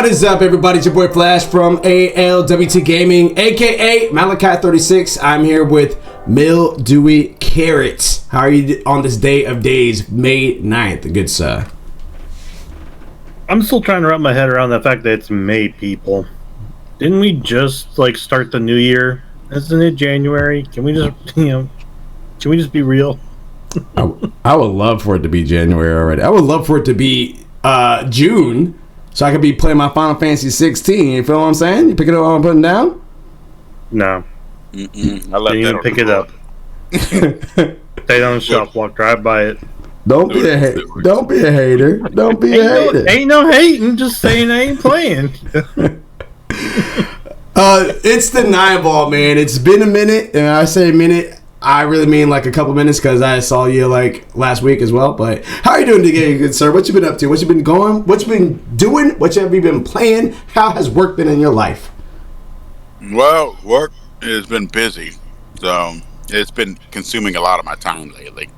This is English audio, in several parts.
What is up, everybody? It's your boy Flash from ALWT Gaming, aka Malachi36. I'm here with Mildewy Carrots. How are you on this day of days, May 9th, good sir? I'm still trying to wrap my head around the fact that it's May, people. Didn't we just start the new year? Isn't it January? Can we just can we just be real? I would love for it to be January already. I would love for it to be June, so I could be playing my Final Fantasy 16. You feel what I'm saying? You pick it up and put it down? No. I left Didn't that even pick it up. Stay on the shelf, walk right by it. Don't be a hater. Don't be a hater. Don't be a hater. Ain't no hating, just saying I ain't playing. It's the Nine Ball, man. It's been a minute, and I say a minute, I really mean like a couple minutes because I saw you last week as well. But how are you doing today, good sir? What you been up to? What you been going? What you been doing? What have you been playing? How has work been in your life? Well, work has been busy, so it's been consuming a lot of my time lately.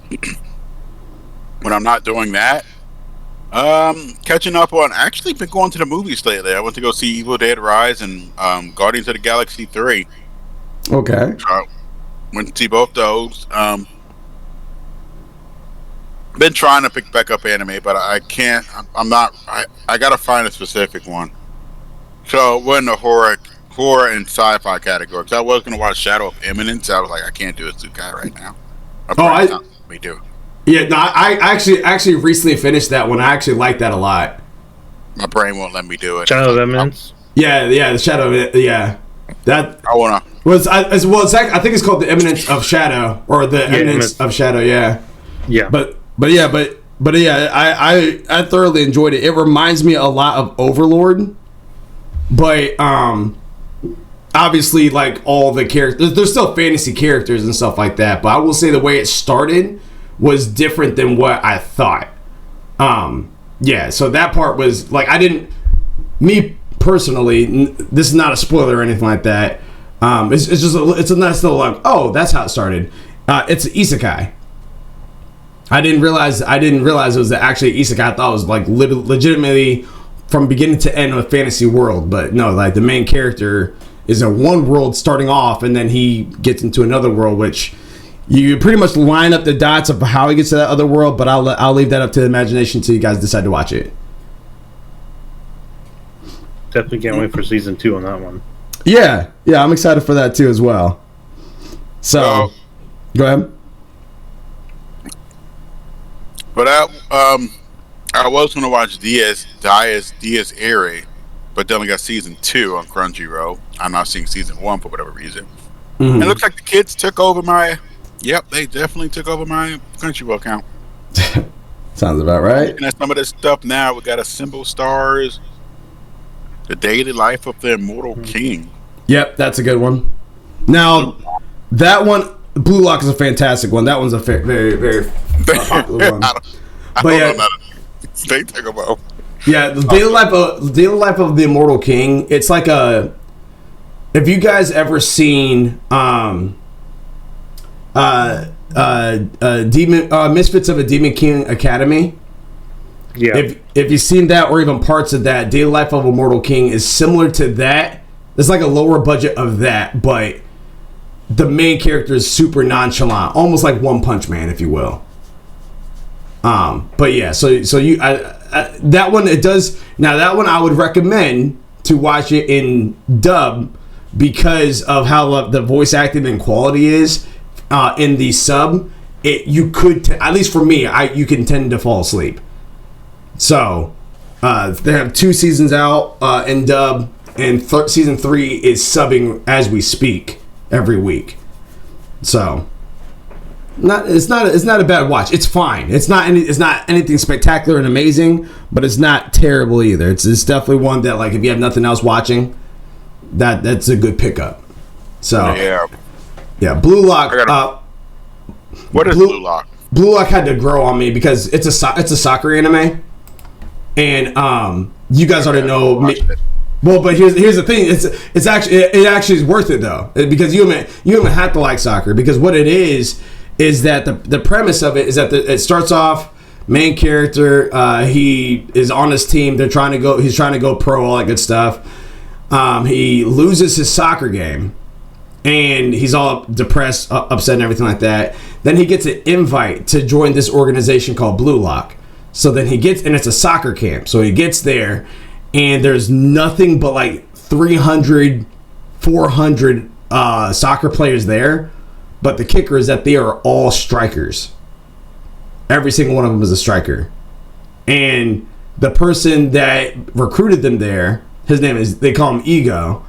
When I'm not doing that, catching up on. Actually, been going to the movies lately. I went to go see Evil Dead Rise and Guardians of the Galaxy 3. Okay. So, went to see both those. Been trying to pick back up anime, but I can't. I'm not. I gotta find a specific one. So we're in the horror and sci-fi category. Because I was gonna watch Shadow of Imminence. I was like, I can't do a Tsukai right now. We do. Yeah, no, I actually recently finished that one. I actually like that a lot. My brain won't let me do it. Shadow of Imminence? Yeah, the Shadow of it. Yeah, that. I wanna. I think it's called the Eminence of Shadow or the Eminence of Shadow. Yeah. Yeah. But I thoroughly enjoyed it. It reminds me a lot of Overlord, but obviously like all the characters, there's still fantasy characters and stuff like that. But I will say the way it started was different than what I thought. Yeah. So that part was like me personally. This is not a spoiler or anything like that. It's just it's a nice little like, oh, that's how it started. It's an isekai. I didn't realize it was actually an isekai. I thought it was like legitimately from beginning to end of a fantasy world, but no, like the main character is in one world starting off, and then he gets into another world, which you pretty much line up the dots of how he gets to that other world. But I'll leave that up to the imagination until you guys decide to watch it. Definitely can't wait for season 2 on that one. Yeah, I'm excited for that too as well. So, go ahead. But I was going to watch Diaz Ere, but then I got season 2 on Crunchyroll. I'm not seeing season 1 for whatever reason. Mm-hmm. It looks like the kids took over my. Yep, they definitely took over my Crunchyroll account. Sounds about right. And some of this stuff now, we got Assemble Stars, The Daily Life of the Immortal King. Yep, that's a good one. Now, that one, Blue Lock is a fantastic one. That one's a very, very popular one. I don't know they talk about. Yeah, the Daily Life of the Immortal King. It's like a. If you guys ever seen Misfits of a Demon King Academy. Yeah. If you've seen that or even parts of that, Daily Life of Immortal King is similar to that. It's like a lower budget of that, but the main character is super nonchalant, almost like One Punch Man, if you will. But yeah, so you that one it does. Now that one I would recommend to watch it in dub because of how the voice acting and quality is in the sub. You could at least for me, you can tend to fall asleep. So they have 2 seasons out in dub, and season 3 is subbing as we speak every week. So it's not a bad watch. It's fine. It's not anything spectacular and amazing, but it's not terrible either. It's definitely one that like if you have nothing else watching, that's a good pickup. So yeah, Blue Lock. What is Blue Lock? Blue Lock had to grow on me because it's a soccer anime, and you guys already know me. Well, but here's the thing. It actually is worth it though, because you don't have to like soccer, because what it is that the premise of it is that it starts off Main character, he is on his team. He's trying to go pro, all that good stuff. He loses his soccer game, and he's all depressed, upset, and everything like that. Then he gets an invite to join this organization called Blue Lock. So then he gets, and it's a soccer camp. So he gets there, and there's nothing but like 300, 400 soccer players there. But the kicker is that they are all strikers. Every single one of them is a striker. And the person that recruited them there, his name is, they call him Ego.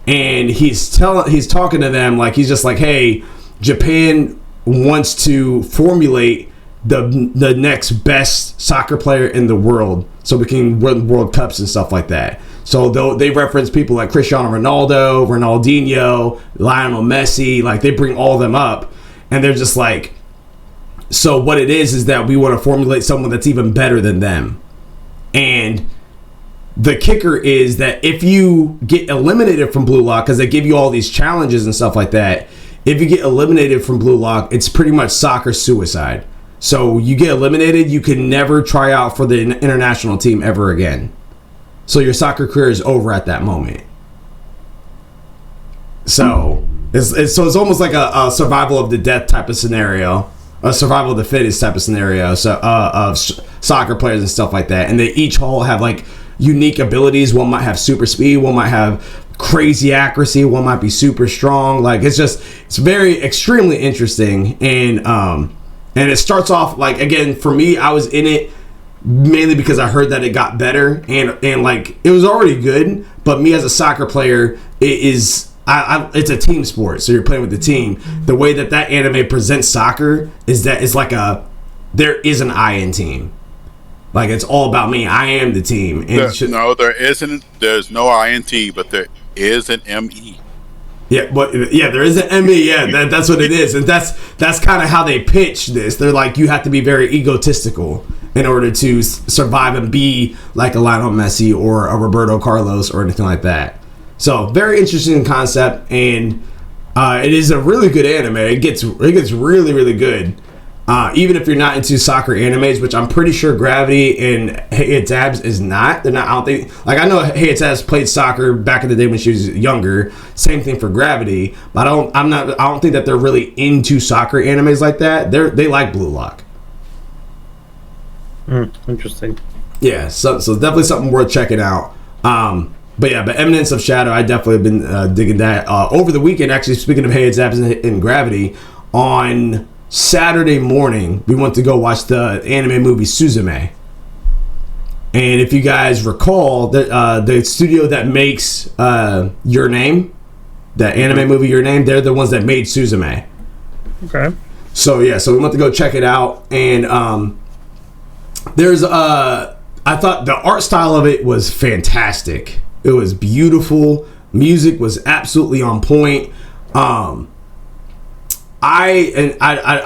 And he's talking to them like, he's just like, hey, Japan wants to formulate the next best soccer player in the world so we can win World Cups and stuff like that. So they reference people like Cristiano Ronaldo, Ronaldinho, Lionel Messi, like they bring all of them up, and they're just like, so what it is that we want to formulate someone that's even better than them. And the kicker is that if you get eliminated from Blue Lock, because they give you all these challenges and stuff like that, if you get eliminated from Blue Lock, it's pretty much soccer suicide. So you get eliminated, you can never try out for the international team ever again. So your soccer career is over at that moment. So it's almost like a survival of the death type of scenario, a survival of the fittest type of scenario. So of soccer players and stuff like that, and they each all have like unique abilities. One might have super speed, one might have crazy accuracy, one might be super strong. Like it's very extremely interesting, and it starts off like, again, for me, I was in it mainly because I heard that it got better, and like it was already good, but me as a soccer player, it's a team sport, so you're playing with the team. The way that anime presents soccer is that it's like there is an I in team. Like, it's all about me. I am the team. And no, there isn't. There's no INT, but there is an ME. Yeah, but there is an ME. Yeah, that's what it is, and that's kind of how they pitch this. They're like, you have to be very egotistical in order to survive and be like a Lionel Messi or a Roberto Carlos or anything like that. So very interesting concept, and it is a really good anime. It gets really, really good. Even if you're not into soccer animes, which I'm pretty sure Gravity and Hey It's Abs is not. They're not. I don't think. Like, I know Hey It's Abs played soccer back in the day when she was younger. Same thing for Gravity, but I don't think that they're really into soccer animes like that. They like Blue Lock. Interesting. Yeah, so definitely something worth checking out. But Eminence of Shadow, I definitely have been digging that. Over the weekend, actually, speaking of Hey It's Abs and Gravity, on Saturday morning, we went to go watch the anime movie Suzume. And if you guys recall, the studio that makes Your Name, that anime movie Your Name, they're the ones that made Suzume. Okay. So we went to go check it out, and there's I thought the art style of it was fantastic. It was beautiful. Music was absolutely on point. I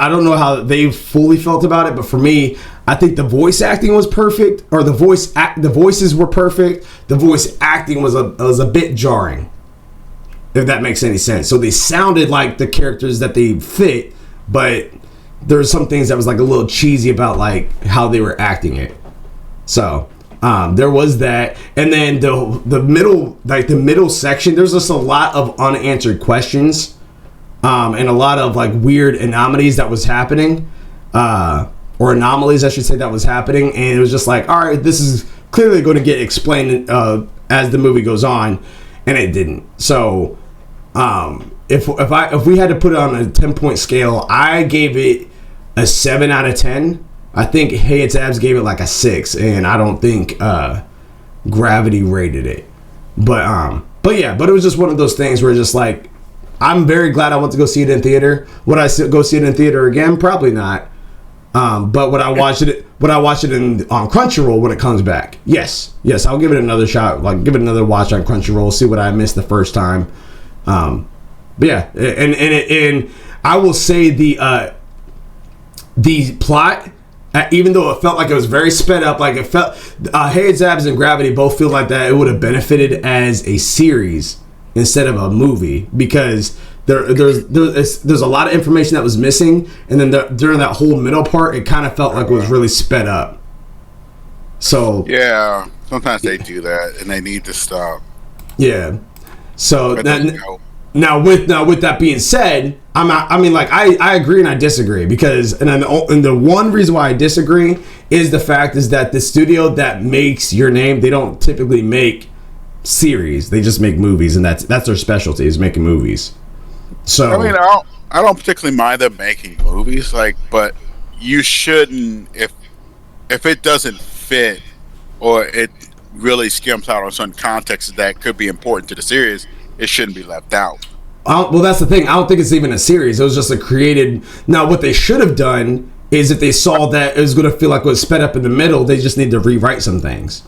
don't know how they fully felt about it, but for me, I think the voice acting was perfect, or the voices were perfect. The voice acting was a bit jarring, if that makes any sense. So they sounded like the characters that they fit, but there's some things that was like a little cheesy about like how they were acting it. So there was that, and then the middle section, there's just a lot of unanswered questions. And a lot of like weird anomalies that was happening, or anomalies I should say, that was happening, and it was just like, all right, this is clearly going to get explained as the movie goes on, and it didn't. So if we had to put it on a 10-point scale, I gave it a 7 out of 10. I think Hey It's Abs gave it like a 6, and I don't think Gravity rated it. But it was just one of those things where just like, I'm very glad I went to go see it in theater. Would I go see it in theater again? Probably not. But would I watch it on Crunchyroll when it comes back? Yes, I'll give it another shot. Like, give it another watch on Crunchyroll. See what I missed the first time. But yeah, and I will say the plot, even though it felt like it was very sped up, like it felt, Hey It's Abs and Gravity both feel like that it would have benefited as a series instead of a movie, because there's a lot of information that was missing, and then during that whole middle part, it kind of felt like it was really sped up. So yeah, sometimes they do that, and they need to stop. Yeah. So But then, then, you know, now with that being said, I agree and I disagree, because and the one reason why I disagree is the fact is that the studio that makes Your Name, they don't typically make series. They just make movies, and that's their specialty, is making movies. So I mean, I don't particularly mind them making movies, like, but you shouldn't, if it doesn't fit or it really skims out on some context that could be important to the series, it shouldn't be left out. well, that's the thing. I don't think it's even a series. It was just a created. Now, what they should have done is, if they saw that it was going to feel like it was sped up in the middle, they just need to rewrite some things.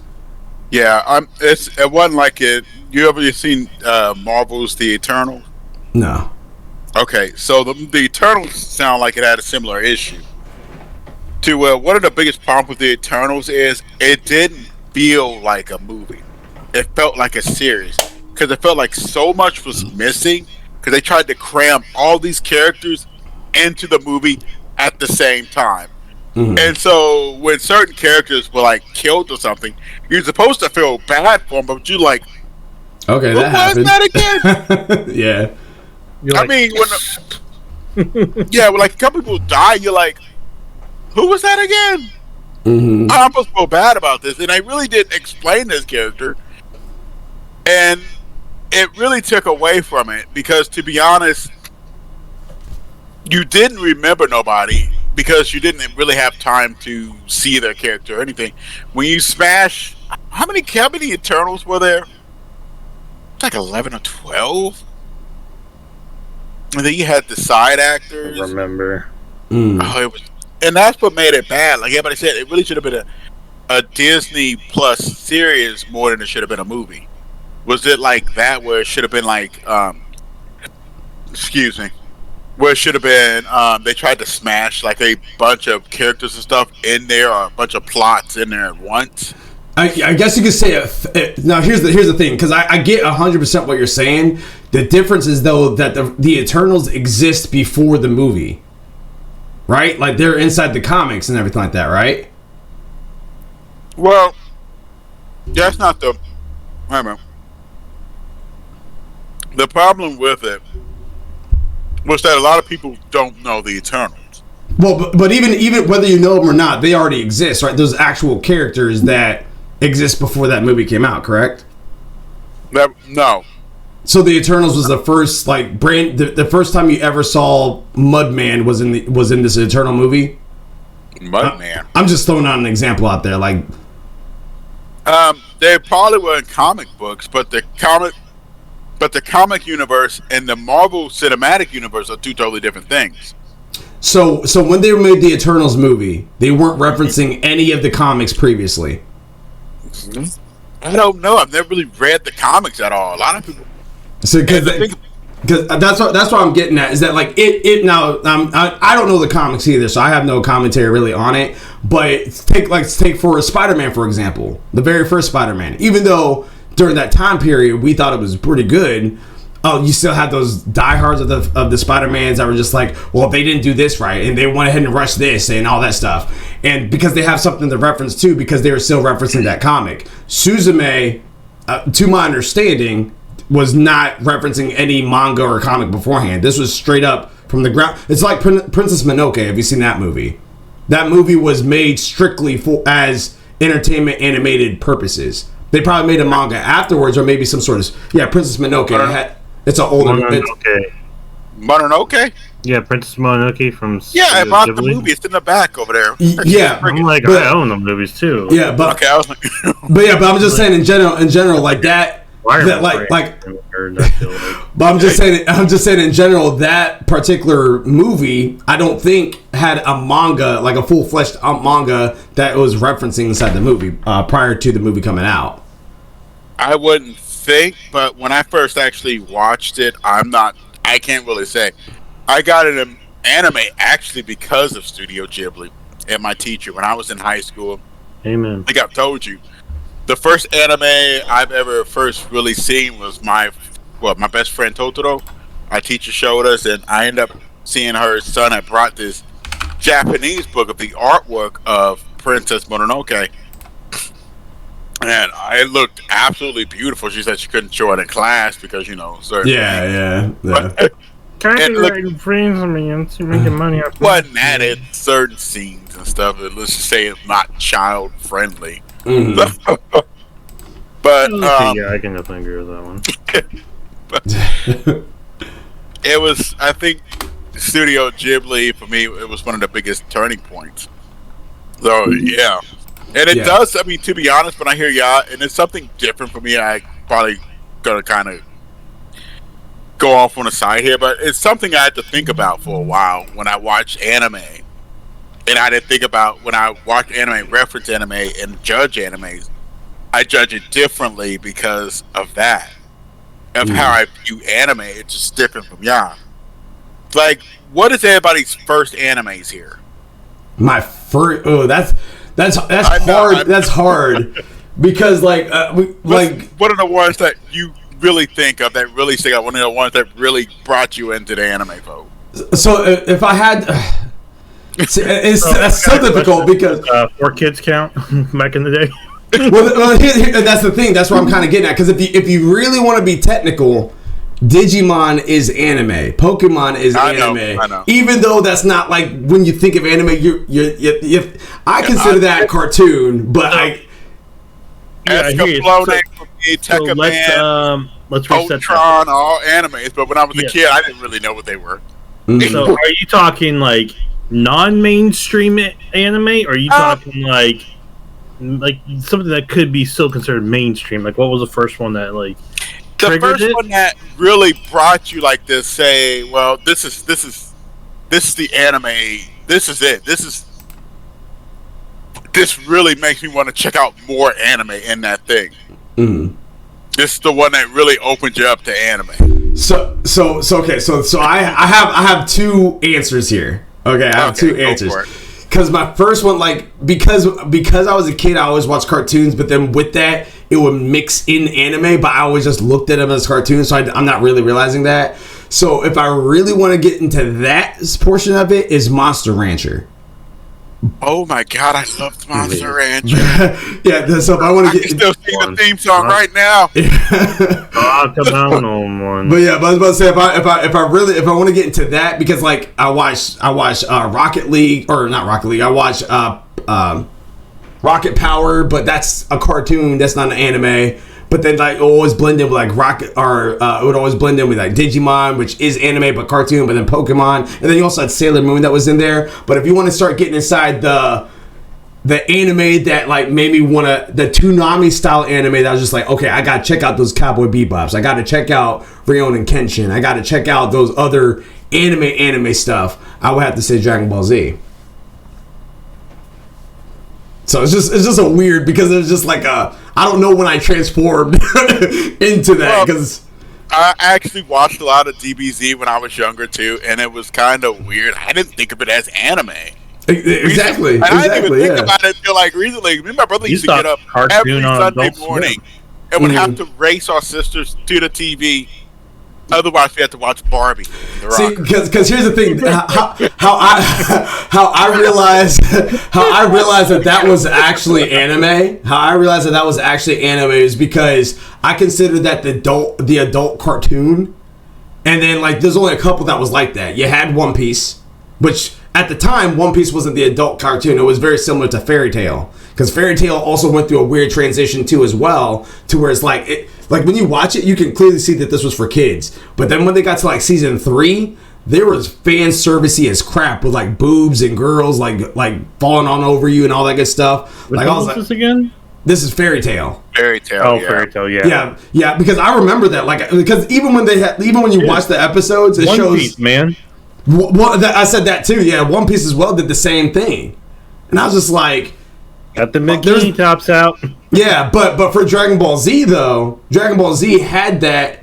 Yeah, it wasn't like it. You ever seen Marvel's The Eternals? No. Okay, so the Eternals sound like it had a similar issue. To one of the biggest problems with the Eternals is it didn't feel like a movie. It felt like a series, because it felt like so much was missing, because they tried to cram all these characters into the movie at the same time. Mm-hmm. And so when certain characters were like killed or something, you're supposed to feel bad for them, but you're like, Okay, who that happened. was that again? Yeah. You're I like, mean, when like a couple people die, you're like, who was that again? Mm-hmm. I'm supposed to feel bad about this, and I really didn't explain this character, and it really took away from it, because, to be honest, you didn't remember nobody because you didn't really have time to see their character or anything. When you smash, how many Eternals were there? It's like 11 or 12. And then you had the side actors. I remember. Oh, it was, and that's what made it bad. Like everybody said, it really should have been a Disney Plus series more than it should have been a movie. Was it like that, where it should have been like, excuse me, where it should have been, they tried to smash like a bunch of characters and stuff in there, or a bunch of plots in there at once? I guess you could say now here's the thing, because I get 100% what you're saying. The difference is, though, that the Eternals exist before the movie, right? Like, they're inside the comics and everything like that, right? Well, that's not the. Wait a minute. The problem with it was that a lot of people don't know the Eternals. Well, but even whether you know them or not, they already exist, right? Those actual characters that exist before that movie came out, correct? No. So the Eternals was the first, like, the first time you ever saw Mudman was in this Eternal movie. Mudman. I'm just throwing out an example out there, like. They probably were in comic books, but the comic universe and the Marvel Cinematic Universe are two totally different things. So when they made the Eternals movie, they weren't referencing any of the comics previously. I don't know. I've never really read the comics at all. A lot of people. So because that's what I'm getting at, is that, like, it now I don't know the comics either, so I have no commentary really on it. But take for Spider-Man, for example, the very first Spider-Man. Even though during that time period we thought it was pretty good, you still had those diehards of the Spider-Mans that were just like, well, they didn't do this right, and they went ahead and rushed this and all that stuff. And because they have something to reference to, because they were still referencing that comic. Suzume, to my understanding, was not referencing any manga or comic beforehand. This was straight up from the ground. It's like Princess Mononoke. Have you seen that movie? That movie was made strictly as entertainment animated purposes. They probably made a manga afterwards, or maybe some sort of Princess Mononoke. It's an older. Mononoke? Yeah, Princess Mononoke from. Yeah, I bought the movie. It's in the back over there. Yeah, I'm like, I own the movies too. Yeah, but okay, I was like, but I'm just saying in general, like that. But I'm just saying in general, that particular movie, I don't think had a manga, like a full-fledged manga that was referencing inside the movie prior to the movie coming out. I wouldn't think, but when I first actually watched it, I can't really say. I got an anime actually because of Studio Ghibli and my teacher when I was in high school. Amen. Like I've told you, the first anime I've ever really seen was my best friend Totoro. our teacher showed us, and I ended up seeing her son had brought this Japanese book of the artwork of Princess Mononoke. And it looked absolutely beautiful. She said she couldn't show it in class because, certain things. Yeah. But Copyright infringement to making money off wasn't added certain scenes and stuff. Let's just say it's not child friendly. Mm-hmm. But yeah, I can definitely agree with that one. It was, I think, Studio Ghibli for me. It was one of the biggest turning points. So yeah, and it does. I mean, to be honest, when I hear y'all, and it's something different for me, I probably gonna kind of go off on a side here, but it's something I had to think about for a while when I watch anime. And I didn't think about when I watch anime, reference anime, and judge animes. I judge it differently because of that. Of how I view anime. It's just different from y'all. Like, what is everybody's first animes here? My first... Oh, that's hard. That's hard. Because, like... what are the ones that you really think of that really stick out? One of the ones that really brought you into the anime, folks? So, if I had... that's so difficult because... 4 Kids count back in the day? well, that's the thing. That's what I'm kind of getting at. Because if you really want to be technical, Digimon is anime. Pokemon is anime. I know. Even though that's not like when you think of anime, I consider that cartoon. But let's reset Voltron, all animes. But when I was a kid, I didn't really know what they were. So, are you talking like non-mainstream anime, or are you talking like something that could be still considered mainstream? Like, what was the first one that the first one that really brought you like this? Say, well, this is the anime. This is it. This really makes me want to check out more anime in that thing. Mm-hmm. This is the one that really opened you up to anime. So I have 2 answers here. Okay, I have 2 answers. Because my first one, because I was a kid, I always watched cartoons, but then with that, it would mix in anime, but I always just looked at them as cartoons, so I'm not really realizing that. So if I really want to get into that portion of it, is Monster Rancher. Oh my god, I loved Monster Rancher. Yeah, so if I want to get... I can still sing the theme song right now. But yeah, but I was about to say, if I want to get into that, because I watched Rocket League, or not Rocket League, I watched Rocket Power, but that's a cartoon, that's not an anime. But then it always blend in with Rocket, or it would always blend in with Digimon, which is anime but cartoon, but then Pokemon, and then you also had Sailor Moon that was in there. But if you want to start getting inside the anime that made me want to, the Toonami style anime that was just okay, I gotta check out those Cowboy Bebops, I gotta check out Rurouni Kenshin, I gotta check out those other anime stuff, I would have to say Dragon Ball Z. So it's just a weird, because it was just I don't know when I transformed into that, because I actually watched a lot of DBZ when I was younger too, and it was kind of weird. I didn't think of it as anime. Exactly. I didn't even think about it until recently. Me and my brother used to get up every Sunday morning and would have to race our sisters to the TV. Otherwise, we had to watch Barbie. See, because here's the thing: how I realized that was actually anime. How I realized that was actually anime is because I considered that the adult cartoon, and then there's only a couple that was like that. You had One Piece, which at the time One Piece wasn't the adult cartoon. It was very similar to Fairy Tail, because Fairy Tail also went through a weird transition too as well, to where it's when you watch it, you can clearly see that this was for kids. But then when they got to season 3, there was fan servicey as crap with boobs and girls falling on over you and all that good stuff. What was this again? This is Fairy Tail. Fairy Tail. Oh, yeah. Fairy Tail. Yeah. Yeah. Because I remember that. Because even when you watch the episodes, it One shows. Piece, man. I said that too. Yeah, One Piece as well did the same thing, and I was just got the bikini tops out. Yeah, but for Dragon Ball Z though, Dragon Ball Z had that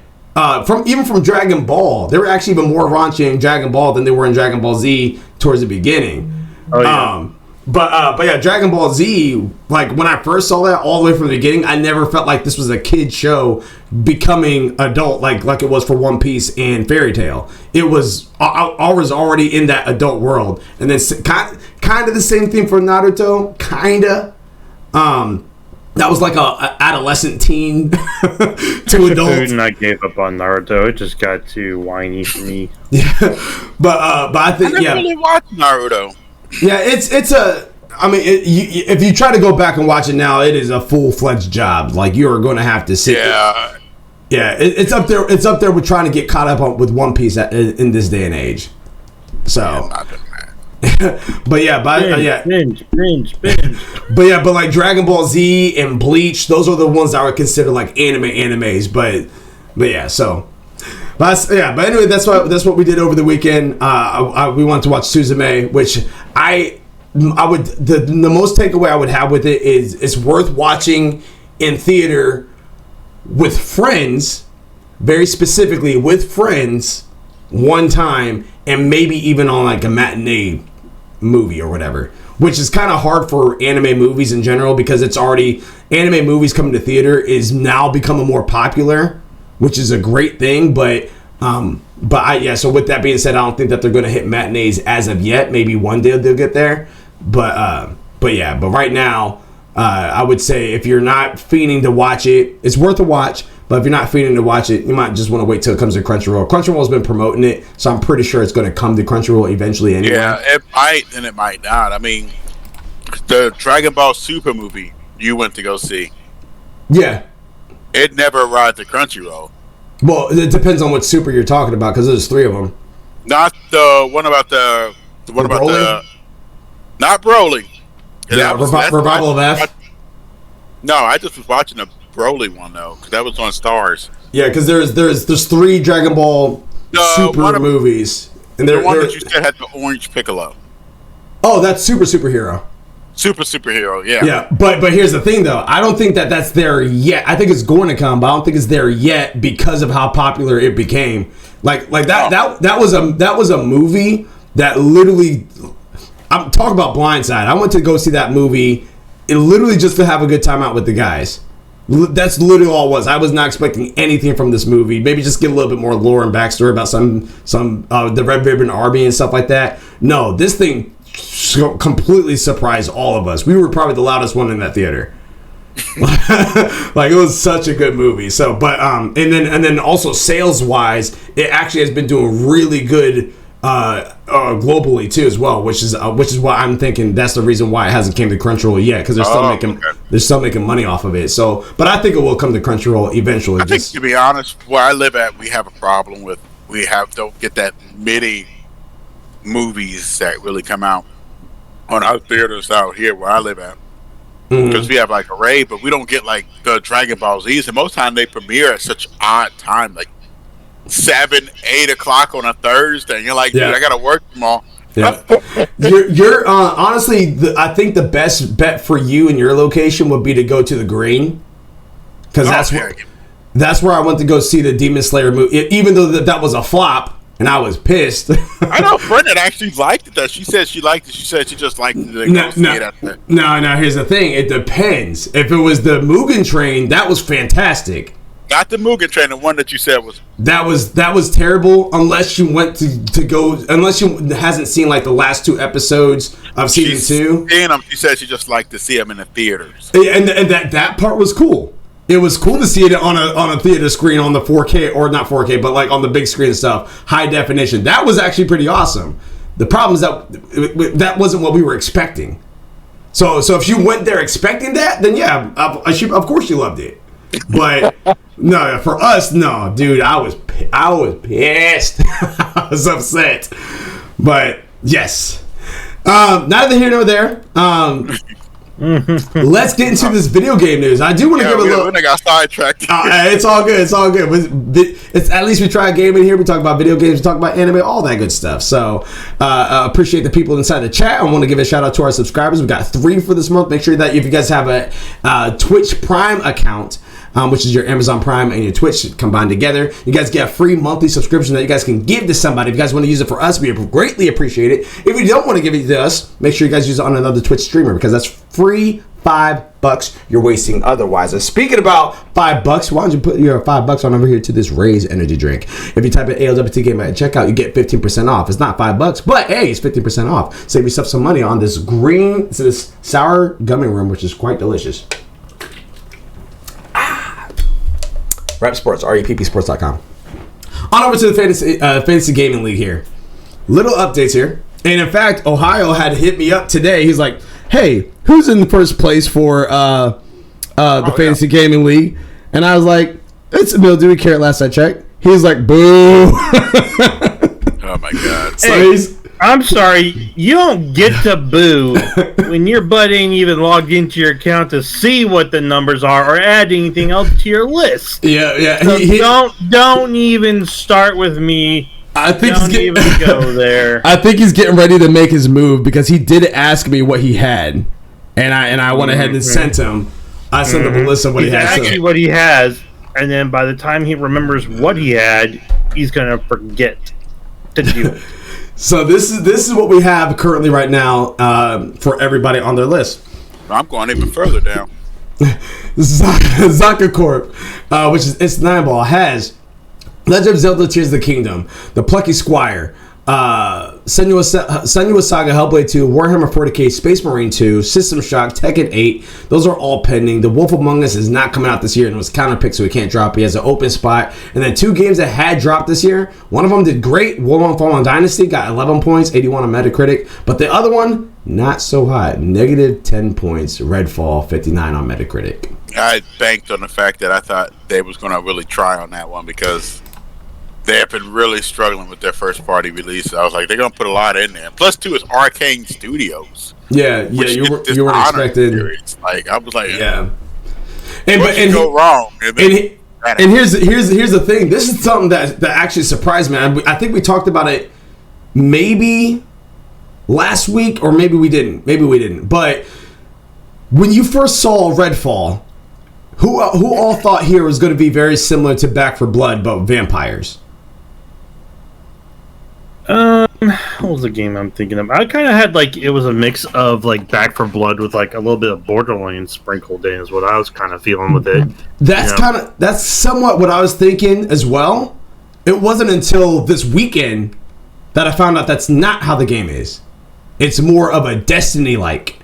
from Dragon Ball. They were actually even more raunchy in Dragon Ball than they were in Dragon Ball Z towards the beginning. Oh yeah. But yeah, Dragon Ball Z, like when I first saw that all the way from the beginning, I never felt like this was a kid show becoming adult like it was for One Piece and Fairy Tail. It was I was already in that adult world, and then kind of the same thing for Naruto, kinda. That was like a adolescent teen to adult. And I gave up on Naruto. It just got too whiny for me. Yeah, but I think I never really watched Naruto. Yeah, it's a. I mean, if you try to go back and watch it now, it is a full-fledged job. Like you are going to have to sit. Yeah. Yeah, it's up there. It's up there with trying to get caught up with One Piece in this day and age. So. Yeah, not doing that. But yeah, binge. But like Dragon Ball Z and Bleach, those are the ones that are considered like animes. But yeah, so. But anyway, that's what we did over the weekend. We wanted to watch Suzume, which I would the most takeaway I would have with it is it's worth watching in theater with friends, very specifically with friends, one time, and maybe even on like a matinee movie or whatever. Which is kind of hard for anime movies in general because it's already anime movies coming to theater is now becoming more popular, which is a great thing, so with that being said, I don't think that they're going to hit matinees as of yet. Maybe one day they'll get there, but right now, I would say if you're not fiending to watch it, it's worth a watch. But if you're not fiending to watch it, you might just want to wait till it comes to Crunchyroll. Crunchyroll's been promoting it, so I'm pretty sure it's going to come to Crunchyroll eventually anyway. Yeah, it might and it might not. I mean, the Dragon Ball Super movie you went to go see. Yeah. It never arrived to Crunchyroll. Well, it depends on what Super you're talking about, because there's 3 of them. Not the one about the not Broly. Yeah, Revival of F. No, I just was watching the Broly one though, because that was on Stars. Yeah, because there's 3 Dragon Ball Super movies, and the one that you said had the orange Piccolo. Oh, that's Superhero. Superhero, yeah. Yeah, but here's the thing though. I don't think that's there yet. I think it's going to come, but I don't think it's there yet because of how popular it became. Like that was a movie that literally. I'm talking about Blindside. I went to go see that movie, literally just to have a good time out with the guys. That's literally all it was. I was not expecting anything from this movie. Maybe just get a little bit more lore and backstory about some the Red Ribbon Army and stuff like that. No, this thing completely surprised all of us. We were probably the loudest one in that theater. Like it was such a good movie. So, but and then also sales wise, it actually has been doing really good globally too as well, which is why I'm thinking that's the reason why it hasn't came to Crunchyroll yet, because they're still making money off of it. So, but I think it will come to Crunchyroll eventually. I think, to be honest, where I live at, we have a problem with don't get that many movies that really come out on our theaters out here where I live at, because we have like a raid, but we don't get like the Dragon Ball Z's, and most time they premiere at such odd time, like 7-8 o'clock on a Thursday, and you're like, dude, I gotta work tomorrow. Yeah. you're honestly, I think the best bet for you in your location would be to go to the Green, because that's where I went to go see the Demon Slayer movie, even though that was a flop. And I was pissed. I know a friend that actually liked it. That she said she liked it. She said she just liked it. No. Here's the thing. It depends. If it was the Mugen Train, that was fantastic. Not the Mugen Train. The one that you said was that was terrible. Unless you went to go. Unless you hasn't seen like the last 2 episodes of season 2. And she said she just liked to see them in the theaters. And that part was cool. It was cool to see it on a theater screen on the 4K, or not 4K, but like on the big screen and stuff, high definition. That was actually pretty awesome. The problem is that wasn't what we were expecting. So if you went there expecting that, then yeah, of course you loved it. But no, for us, no, dude, I was pissed. I was upset. But yes, neither here nor there. Let's get into this video game news. I do want to give a little. I got sidetracked. It's all good. It's all good. It's at least we try gaming here. We talk about video games. We talk about anime, all that good stuff. So appreciate the people inside the chat. I want to give a shout out to our subscribers. We got 3 for this month. Make sure that if you guys have a Twitch Prime account, which is your Amazon Prime and your Twitch combined together. You guys get a free monthly subscription that you guys can give to somebody. If you guys want to use it for us, we greatly appreciate it. If you don't want to give it to us, make sure you guys use it on another Twitch streamer, because that's free. $5 you're wasting otherwise. And speaking about $5, why don't you put your $5 on over here to this Raise energy drink? If you type in ALWT game at checkout, you get 15% off. It's not $5, but hey, it's 15% off. Save yourself some money on this this sour gummy worm, which is quite delicious. Rep Sports, REPPsports.com. On over to the fantasy gaming league here. Little updates here. And in fact, Ohio had hit me up today. He's like, hey, who's in the first place for the fantasy gaming league? And I was like, it's Mildew. We care last I checked. He's like, boo. Oh my god. So hey, I'm sorry, you don't get to boo when your butt ain't even logged into your account to see what the numbers are or add anything else to your list. Yeah. So don't even start with me. I think don't even go there. I think he's getting ready to make his move, because he did ask me what he had, and I went ahead and sent him. I sent the Melissa what he had. Actually, what he has, and then by the time he remembers what he had, he's gonna forget to do it. So this is what we have currently right now for everybody on their list. I'm going even further down. Zaka Corp, which is it's 9-ball, has Legend of Zelda: Tears of the Kingdom, The Plucky Squire, Senua Saga Hellblade 2, Warhammer 40k, Space Marine 2, System Shock, Tekken 8. Those are all pending. The Wolf Among Us is not coming out this year and was counterpicked, so he can't drop. He has an open spot. And then 2 games that had dropped this year. One of them did great. War Fallen Dynasty got 11 points, 81 on Metacritic. But the other one, not so hot. Negative 10 points. Redfall, 59 on Metacritic. I banked on the fact that I thought they was going to really try on that one, because they have been really struggling with their first party release. I was like, they're going to put a lot in there. Plus, two is Arcane Studios. Yeah, you weren't expecting. Like, I was like, yeah. And go wrong. And here's the thing. This is something that actually surprised me. I think we talked about it maybe last week, or maybe we didn't. But when you first saw Redfall, who all thought here was going to be very similar to Back 4 Blood, but vampires? What was the game I'm thinking of? I kind of had like, it was a mix of like Back 4 Blood with like a little bit of Borderlands sprinkled in, is what I was kind of feeling with it. That's somewhat what I was thinking as well. It wasn't until this weekend that I found out that's not how the game is. It's more of a Destiny-like.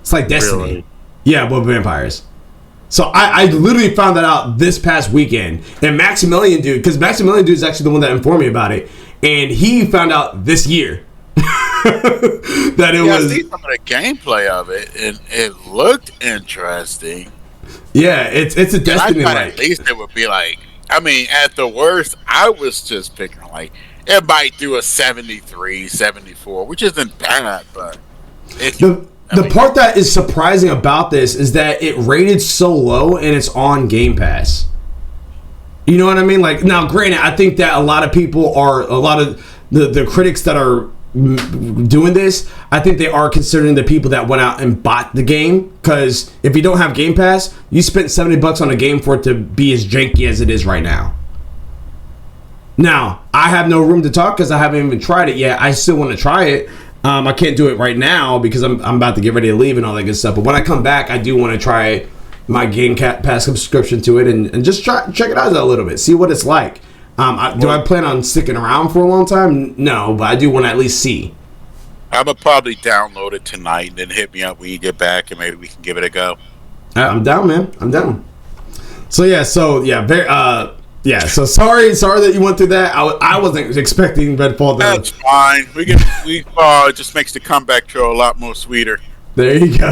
It's like Destiny. Really? Yeah, with vampires. So I literally found that out this past weekend. And Maximilian Dude, because Maximilian Dude is actually the one that informed me about it. And he found out this year that it was. I see some of the gameplay of it, and it looked interesting. Yeah, it's a Destiny. I thought at least it would be like, I mean, at the worst, I was just picking like it might do a 73, 74, which isn't bad, but the part that is surprising about this is that it rated so low and it's on Game Pass. You know what I mean? Like, now, granted, I think that a lot of the critics that are doing this, I think they are considering the people that went out and bought the game, because if you don't have Game Pass, you spent $70 on a game for it to be as janky as it is right now. Now, I have no room to talk because I haven't even tried it yet. I still want to try it. I can't do it right now because I'm about to get ready to leave and all that good stuff. But when I come back, I do want to try my Game Pass subscription to it and just check it out a little bit, see what it's like. Do I plan on sticking around for a long time? No, but I do want to at least see. I would probably download it tonight and then hit me up when you get back and maybe we can give it a go. I'm down, man. I'm down. So sorry that you went through that. I wasn't expecting Redfall. That's fine. It just makes the comeback trail a lot more sweeter. There you go.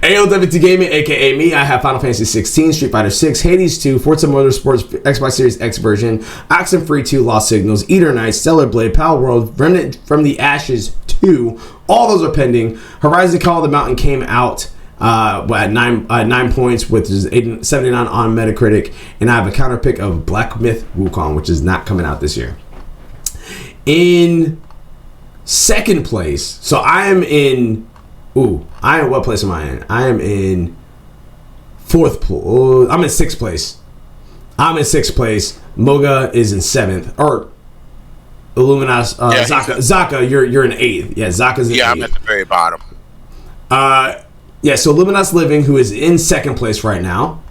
ALWT Gaming, aka me. I have Final Fantasy 16, Street Fighter 6, Hades 2, Forza Motorsports, Xbox Series X version, Oxenfree 2, Lost Signals, Eater Knights, Stellar Blade, Pal World, Remnant from the Ashes 2. All those are pending. Horizon Call of the Mountain came out at 9 points, with 79 on Metacritic, and I have a counter pick of Black Myth Wukong, which is not coming out this year. In second place, so I am in. What place am I in? I am in I'm in sixth place. Moga is in seventh. Or Illuminas. Zaka, you're in eighth. Yeah, Zaka's in eighth. Yeah, I'm at the very bottom. So Luminous Living, who is in second place right now,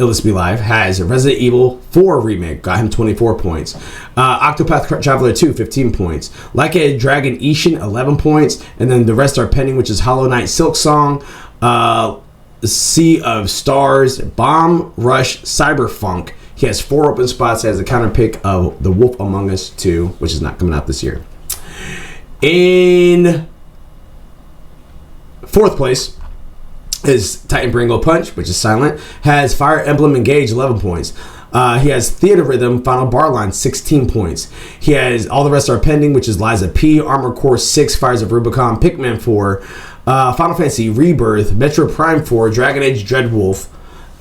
Illustrated Live, has Resident Evil 4 Remake, got him 24 points. Octopath Traveler 2, 15 points. Like a Dragon Ishin, 11 points. And then the rest are pending, which is Hollow Knight Silk Song, Sea of Stars, Bomb Rush, Cyberfunk. He has 4 open spots. He has a counter pick of The Wolf Among Us 2, which is not coming out this year. In fourth place is Titan Bringo Punch, which is silent, has Fire Emblem Engage, 11 points. He has Theater Rhythm, Final Bar Line, 16 points. He has All the Rest Are Pending, which is Liza P, Armor Core 6, Fires of Rubicon, Pikmin 4, Final Fantasy Rebirth, Metro Prime 4, Dragon Age Dreadwolf,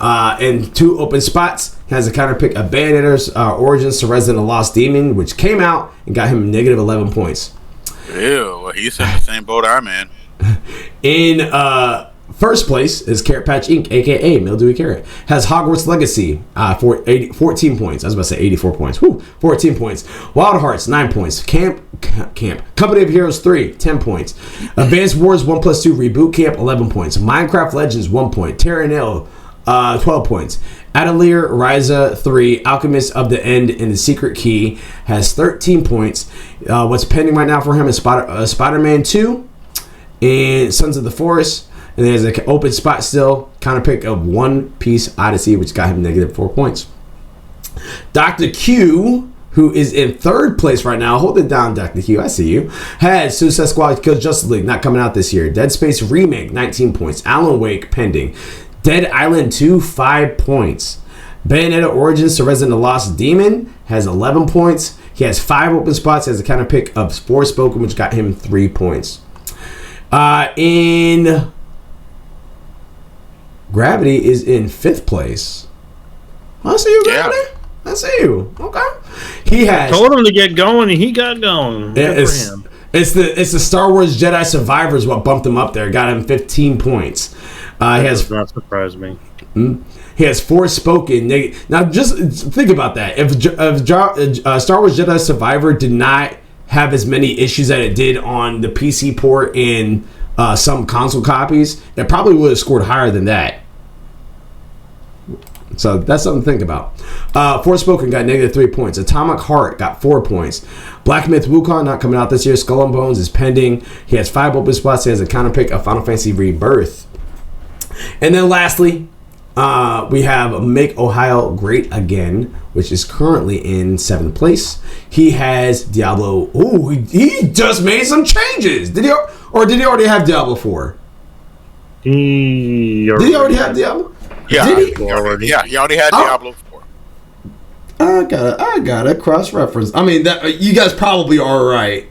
and 2 open spots. He has a counter pick of Bayonetter's Origins to Resident Lost Demon, which came out and got him negative 11 points. Ew, well, he's in the same boat I'm in. In first place is Carrot Patch Inc., a.k.a. Mildewy Carrot. Has Hogwarts Legacy, 14 points. I was about to say 84 points. 14 points. Wild Hearts, 9 points. Camp. Company of Heroes 3, 10 points. Advanced Wars 1+2 Reboot Camp, 11 points. Minecraft Legends, 1 point. Terranil, 12 points. Atelier Ryza 3, Alchemist of the End, and the Secret Key has 13 points. What's pending right now for him is Spider-Man 2 and Sons of the Forest. And there's an open spot still, counter pick of One Piece Odyssey, which got him negative 4 points. Dr. Q, who is in third place right now, hold it down, Dr. Q, I see you, has Suicide Squad Kills Justice League, not coming out this year. Dead Space Remake, 19 points. Alan Wake, pending. Dead Island 2, 5 points. Bayonetta Origins to Resident Lost Demon has 11 points. He has 5 open spots. He has a counter pick of Forspoken, which got him 3 points. In Gravity is in 5th place. I see you, Gravity. Yeah. I see you. Okay. He has. I told him to get going, and he got going. Good for him. It's the Star Wars Jedi Survivors what bumped him up there. Got him 15 points. That does not surprise me. He has Forspoken. Now, just think about that. If Star Wars Jedi Survivor did not have as many issues that it did on the PC port and some console copies, it probably would have scored higher than that. So that's something to think about. Forspoken got negative 3 points. Atomic Heart got 4 points. Black Myth Wukong not coming out this year. Skull and Bones is pending. He has 5 open spots. He has a counter pick of Final Fantasy Rebirth. And then lastly, we have Make Ohio Great Again, which is currently in 7th place. He has Diablo. Oh, he just made some changes. Did he already have Diablo 4? Did he already have Diablo? Yeah, Did he already had Diablo 4. I gotta cross-reference. I mean, you guys probably are right.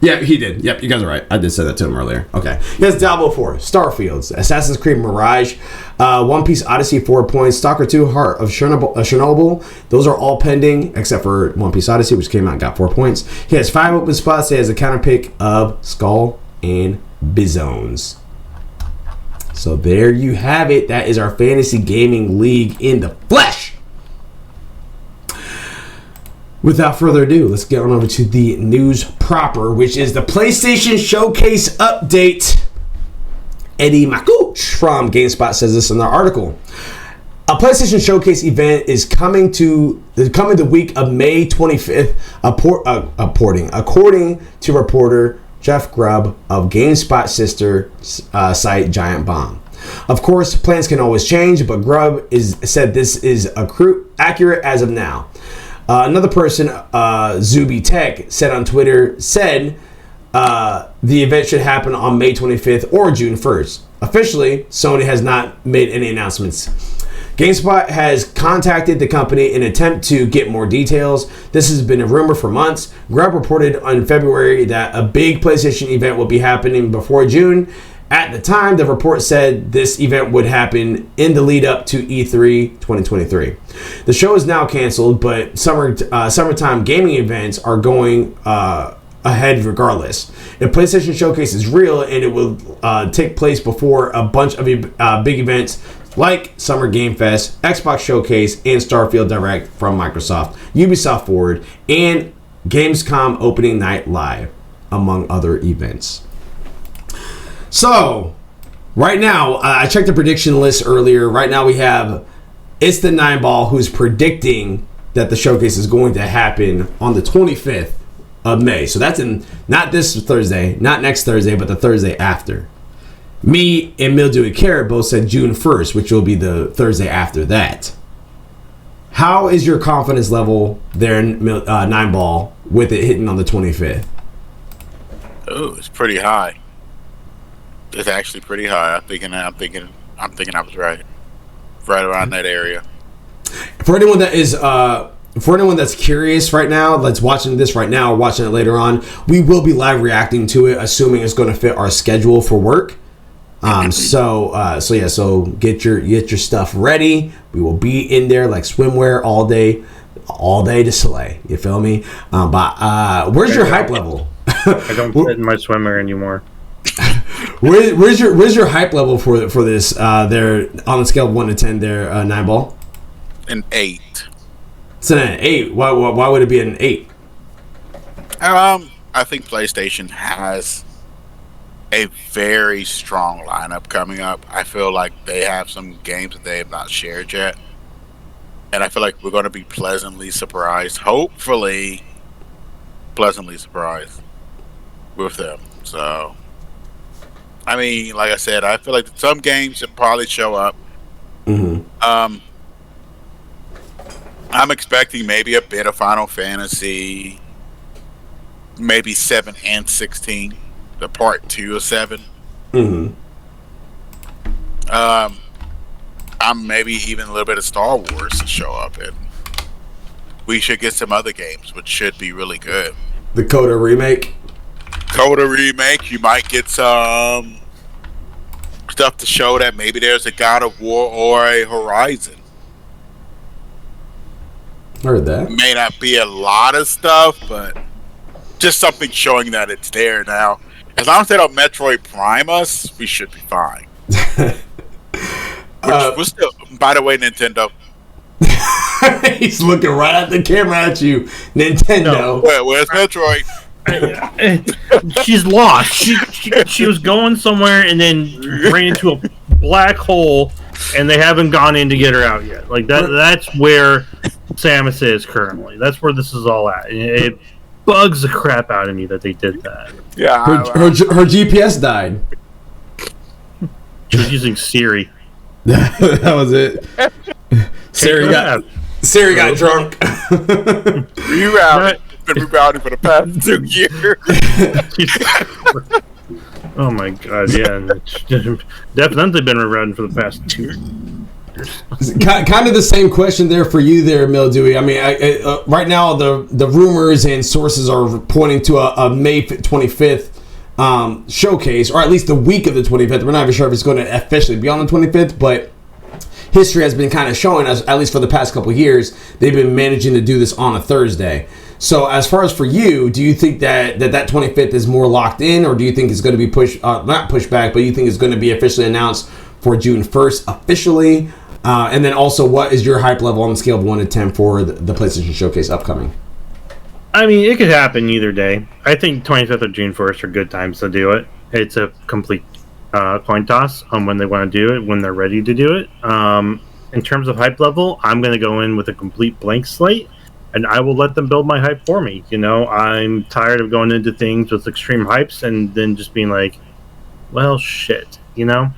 Yeah, he did. Yep, you guys are right. I did say that to him earlier. Okay. He has Diablo 4, Starfields, Assassin's Creed Mirage, One Piece Odyssey 4 points, Stalker 2, Heart of Chernobyl. Those are all pending, except for One Piece Odyssey, which came out and got 4 points. He has 5 open spots. He has a counter pick of Skull and Bizones. So there you have it. That is our Fantasy Gaming League in the flesh. Without further ado, let's get on over to the news proper, which is the PlayStation Showcase update. Eddie Makuch from GameSpot says this in their article. A PlayStation Showcase event is coming the week of May 25th, according to reporter Jeff Grubb of GameSpot sister site Giant Bomb. Of course, plans can always change, but Grubb said this is accurate as of now. Another person, Zuby Tech, said on Twitter, the event should happen on May 25th or June 1st. Officially, Sony has not made any announcements. GameSpot has contacted the company in an attempt to get more details. This has been a rumor for months. Grubb reported on February that a big PlayStation event will be happening before June. At the time, the report said this event would happen in the lead up to E3 2023. The show is now canceled, but summertime gaming events are going ahead regardless. If PlayStation Showcase is real and it will take place before a bunch of big events like Summer Game Fest, Xbox Showcase, and Starfield Direct from Microsoft, Ubisoft Forward, and Gamescom Opening Night Live, among other events. So, right now, I checked the prediction list earlier. Right now we have It's the Nine Ball who's predicting that the showcase is going to happen on the 25th of May. So that's not this Thursday, not next Thursday, but the Thursday after. Me and Mildew and Carrot both said June 1st, which will be the Thursday after that. How is your confidence level there, Nine Ball, with it hitting on the 25th? Oh, it's pretty high. It's actually pretty high. I'm thinking I was right around that area. For anyone that's curious right now, that's watching this right now or watching it later on, we will be live reacting to it, assuming it's going to fit our schedule for work. So get your stuff ready. We will be in there like swimwear all day to slay. You feel me? But where's your hype level? I don't fit in my swimwear anymore. Where's your hype level for this? There on a scale of 1 to 10. There, Nine Ball. An 8. It's an 8. Why would it be an 8? I think PlayStation has a very strong lineup coming up. I feel like they have some games that they have not shared yet, and I feel like we're going to be pleasantly surprised. Hopefully, pleasantly surprised with them. So, I mean, like I said, I feel like some games will probably show up. Mm-hmm. I'm expecting maybe a bit of Final Fantasy, maybe 7 and 16, the part 2 of 7. Mm-hmm. I'm maybe even a little bit of Star Wars to show up, and we should get some other games, which should be really good. The Coda remake. You might get some stuff to show that maybe there's a God of War or a Horizon. Heard that. May not be a lot of stuff, but just something showing that it's there now. As long as they don't Metroid Prime us, we should be fine. We're still, by the way, Nintendo. He's looking right at the camera at you, Nintendo. Where's Metroid? She's lost. She was going somewhere and then ran into a black hole, and they haven't gone in to get her out yet. Like that's where Samus is currently. That's where this is all at. And it bugs the crap out of me that they did that. Yeah, her GPS died. She was using Siri. That was it. Siri got drunk. Rerouting. Been rerouting for the past 2 years. Oh my god, yeah. Definitely been rerouting for the past 2 years. Kind of the same question there for you there, Mildewy. I mean, right now the rumors and sources are pointing to a May 25th showcase, or at least the week of the 25th. We're not even sure if it's going to officially be on the 25th, but history has been kind of showing us, at least for the past couple of years, they've been managing to do this on a Thursday. So as far as for you, do you think that 25th is more locked in, or do you think it's going to be not pushed back, but you think it's going to be officially announced for June 1st officially? And then also, what is your hype level on the scale of 1 to 10 for the PlayStation Showcase upcoming? I mean, it could happen either day. I think 25th or June 1st are good times to do it. It's a complete coin toss on when they want to do it, when they're ready to do it. In terms of hype level, I'm going to go in with a complete blank slate, and I will let them build my hype for me. You know, I'm tired of going into things with extreme hypes and then just being like, well, shit, you know?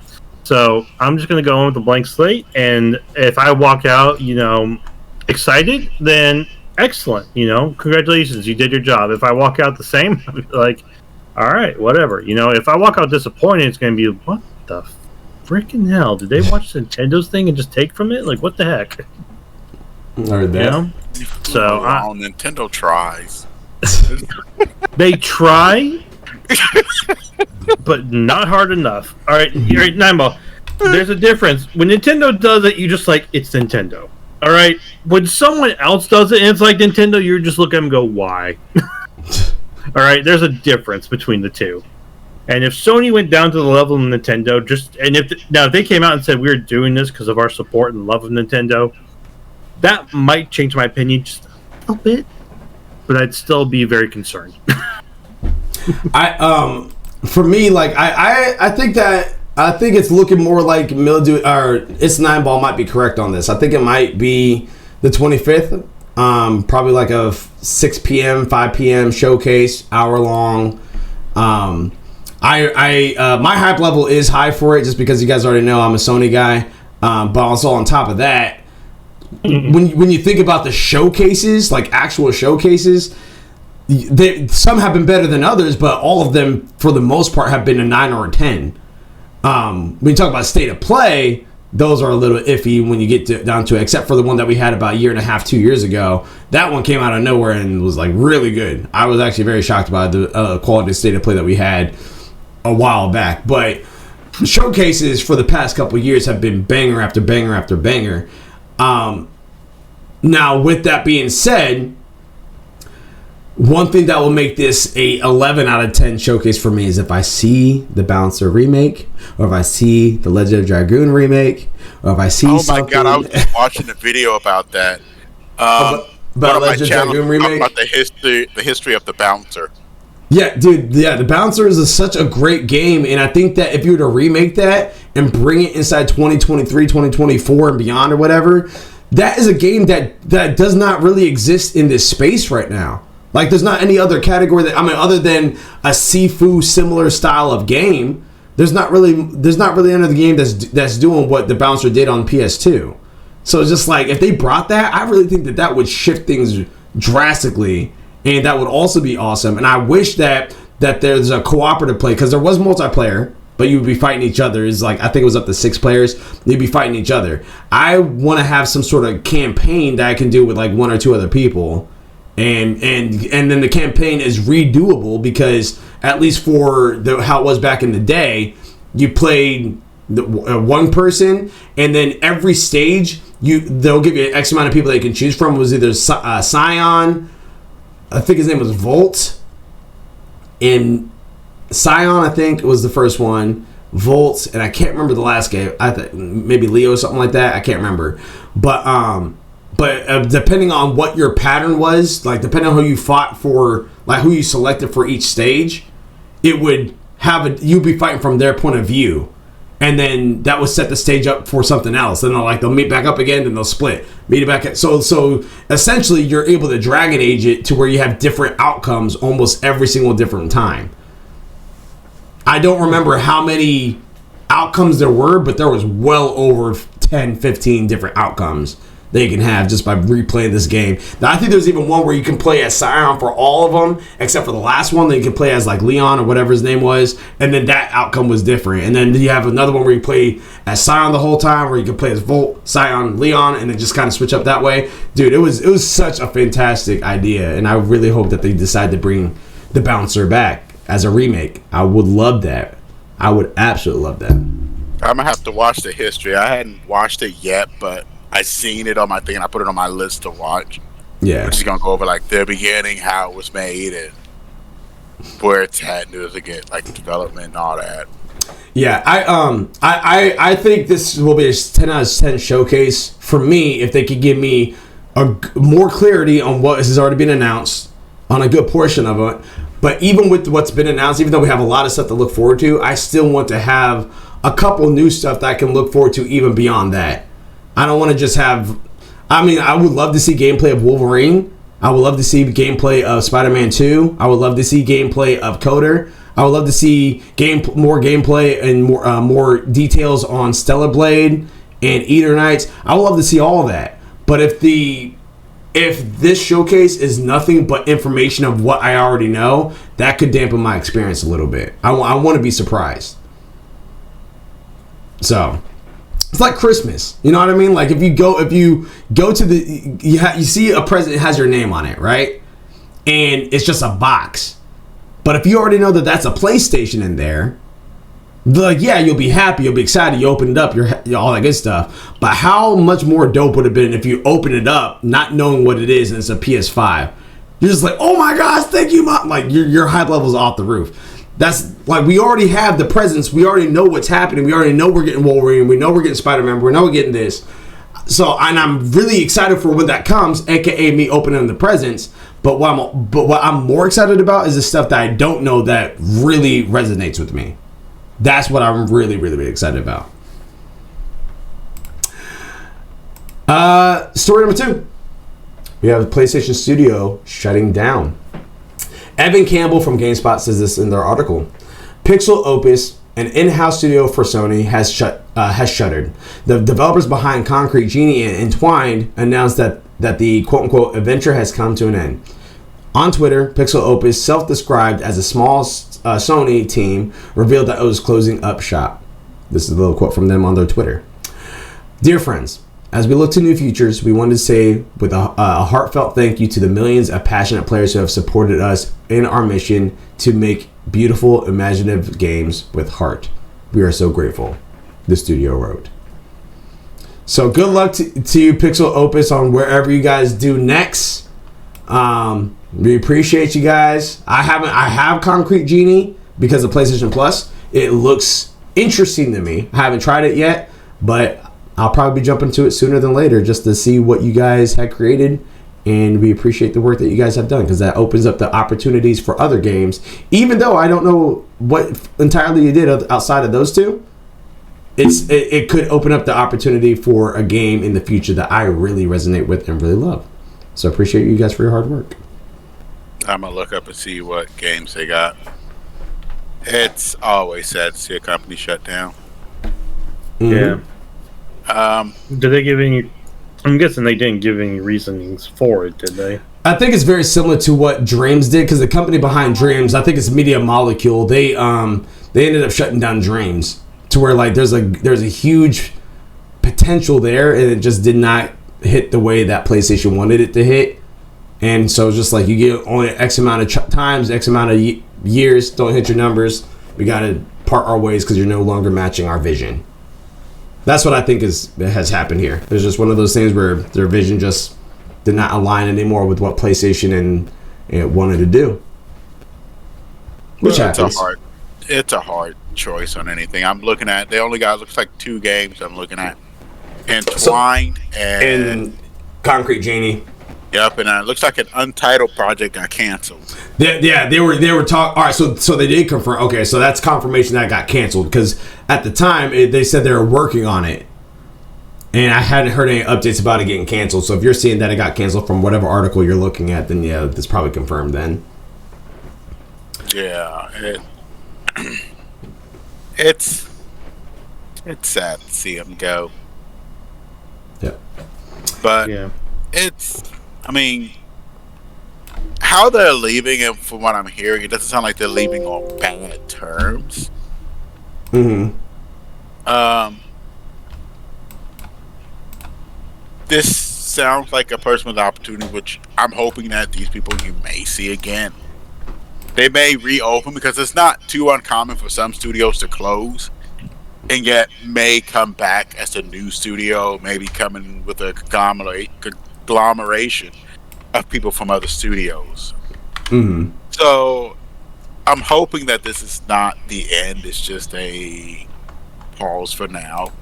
So I'm just going to go in with a blank slate, and if I walk out, you know, excited, then excellent, you know, congratulations, you did your job. If I walk out the same, I'll be like, all right, whatever. You know, if I walk out disappointed, it's going to be, what the freaking hell? Did they watch Nintendo's thing and just take from it? Like, what the heck? Heard that. You know? So Nintendo tries. They try, but not hard enough. All right, Nine-Ball, there's a difference. When Nintendo does it, you just like, it's Nintendo. All right? When someone else does it and it's like Nintendo, you're just looking at them and go, why? All right, there's a difference between the two. And if Sony went down to the level of Nintendo, if they came out and said we're doing this because of our support and love of Nintendo, that might change my opinion just a little bit, but I'd still be very concerned. For me, like I think it's looking more like Mildew or It's Nine Ball might be correct on this. I think it might be the 25th, probably like a 6 p.m., 5 p.m. showcase, hour long. My hype level is high for it just because you guys already know I'm a Sony guy. But also on top of that, when you think about the showcases, like actual showcases, some have been better than others, but all of them, for the most part, have been a 9 or a 10. When you talk about state of play, those are a little iffy when you get down to it, except for the one that we had about a year and a half, 2 years ago. That one came out of nowhere and was like really good. I was actually very shocked by the quality of state of play that we had a while back. But showcases for the past couple of years have been banger after banger after banger. Now, with that being said, one thing that will make this a 11 out of 10 showcase for me is if I see the Bouncer remake, or if I see the Legend of Dragoon remake, or if I see something. Oh my god, I was just watching a video about that. About Legend of Dragoon remake? About the history of the Bouncer. Yeah, dude, yeah, the Bouncer is such a great game, and I think that if you were to remake that and bring it inside 2023, 2024, and beyond or whatever, that is a game that does not really exist in this space right now. Like, there's not any other category other than a Sifu similar style of game, there's not really another game that's doing what the Bouncer did on PS2. So it's just like, if they brought that, I really think that would shift things drastically, and that would also be awesome. And I wish that there's a cooperative play, because there was multiplayer, but you would be fighting each other. It's like, I think it was up to 6 players. You'd be fighting each other. I want to have some sort of campaign that I can do with like 1 or 2 other people. And then the campaign is redoable, because at least for how it was back in the day, you played one person, and then every stage they'll give you X amount of people that you can choose from. It was either Scion, I think his name was Volt, and Scion I think was the first one, Volt, and I can't remember the last game. I think maybe Leo or something like that. I can't remember, but depending on what your pattern was, like depending on who you fought for, like who you selected for each stage, it would you'd be fighting from their point of view, and then that would set the stage up for something else. And they'll meet back up again, then they'll split, meet it back. So essentially, you're able to Dragon Age it to where you have different outcomes almost every single different time. I don't remember how many outcomes there were, but there was well over 10, 15 different outcomes they can have just by replaying this game. Now, I think there's even one where you can play as Scion for all of them, except for the last one. Then you can play as like Leon or whatever his name was, and then that outcome was different. And then you have another one where you play as Scion the whole time, where you can play as Volt, Scion, Leon, and then just kind of switch up that way. Dude, it was such a fantastic idea, and I really hope that they decide to bring the Bouncer back as a remake. I would love that. I would absolutely love that. I'm gonna have to watch the history. I hadn't watched it yet, but I seen it on my thing and I put it on my list to watch. Yeah. We're just gonna go over like the beginning, how it was made, and where it's at, and again, like development and all that. Yeah, I think this will be a 10 out of 10 showcase for me if they could give me more clarity on what has already been announced on a good portion of it. But even with what's been announced, even though we have a lot of stuff to look forward to, I still want to have a couple new stuff that I can look forward to even beyond that. I don't want to just have... I would love to see gameplay of Wolverine. I would love to see gameplay of Spider-Man 2. I would love to see gameplay of Coder. I would love to see more gameplay and more details on Stellar Blade and Ether Knights. I would love to see all that. But if this showcase is nothing but information of what I already know, that could dampen my experience a little bit. I want to be surprised. So... it's like Christmas, you know what I mean? Like if you go to you see a present that has your name on it, right? And it's just a box. But if you already know that that's a PlayStation in there, like yeah, you'll be happy, you'll be excited, you open it up, you're all that good stuff. But how much more dope would it have been if you open it up, not knowing what it is, and it's a PS5? You're just like, oh my gosh, thank you, Mom. Like your hype level's off the roof. That's like, we already have the presence. We already know what's happening. We already know we're getting Wolverine. We know we're getting Spider-Man. We know we're getting this. So, and I'm really excited for when that comes, aka me opening the presents. But what I'm more excited about is the stuff that I don't know that really resonates with me. That's what I'm really, really, really excited about. Story number 2. We have the PlayStation Studio shutting down. Evan Campbell from GameSpot says this in their article. PixelOpus, an in-house studio for Sony, has shuttered. The developers behind Concrete Genie and Entwined announced that the quote-unquote adventure has come to an end. On Twitter, PixelOpus, self-described as a small Sony team, revealed that it was closing up shop. This is a little quote from them on their Twitter. Dear friends, as we look to new futures, we wanted to say with a heartfelt thank you to the millions of passionate players who have supported us in our mission to make beautiful, imaginative games with heart. We are so grateful, the studio wrote. So good luck to you, PixelOpus, on wherever you guys do next. We appreciate you guys. I have Concrete Genie because of PlayStation Plus. It looks interesting to me. I haven't tried it yet, but I'll probably be jumping to it sooner than later just to see what you guys had created, and we appreciate the work that you guys have done because that opens up the opportunities for other games. Even though I don't know what entirely you did outside of those two, it could open up the opportunity for a game in the future that I really resonate with and really love. So appreciate you guys for your hard work. I'm gonna look up and see what games they got. It's always sad to see a company shut down. Mm-hmm. Yeah. Did they give any? I'm guessing they didn't give any reasonings for it, did they? I think it's very similar to what Dreams did because the company behind Dreams, I think it's Media Molecule. They ended up shutting down Dreams to where like there's a huge potential there, and it just did not hit the way that PlayStation wanted it to hit. And so it's just like you get only X amount of times, X amount of years, don't hit your numbers. We got to part our ways because you're no longer matching our vision. That's what I think has happened here. There's just one of those things where their vision just did not align anymore with what PlayStation and wanted to do. Which happens. It's a hard choice on anything. I'm looking at, they only got, looks like 2 games I'm looking at. Entwined and Concrete Genie. Yep, and it looks like an untitled project got canceled. They were talking. All right, so they did confirm. Okay, so that's confirmation that it got canceled because at the time they said they were working on it, and I hadn't heard any updates about it getting canceled. So if you're seeing that it got canceled from whatever article you're looking at, then yeah, that's probably confirmed then. Yeah, it's sad to see them go. Yeah, but yeah. I mean, how they're leaving, and from what I'm hearing, it doesn't sound like they're leaving on bad terms. Mm-hmm. This sounds like a person with opportunity, which I'm hoping that these people you may see again. They may reopen because it's not too uncommon for some studios to close and yet may come back as a new studio, maybe coming with a conglomeration of people from other studios. Mm-hmm. So I'm hoping that this is not the end. It's just a pause for now.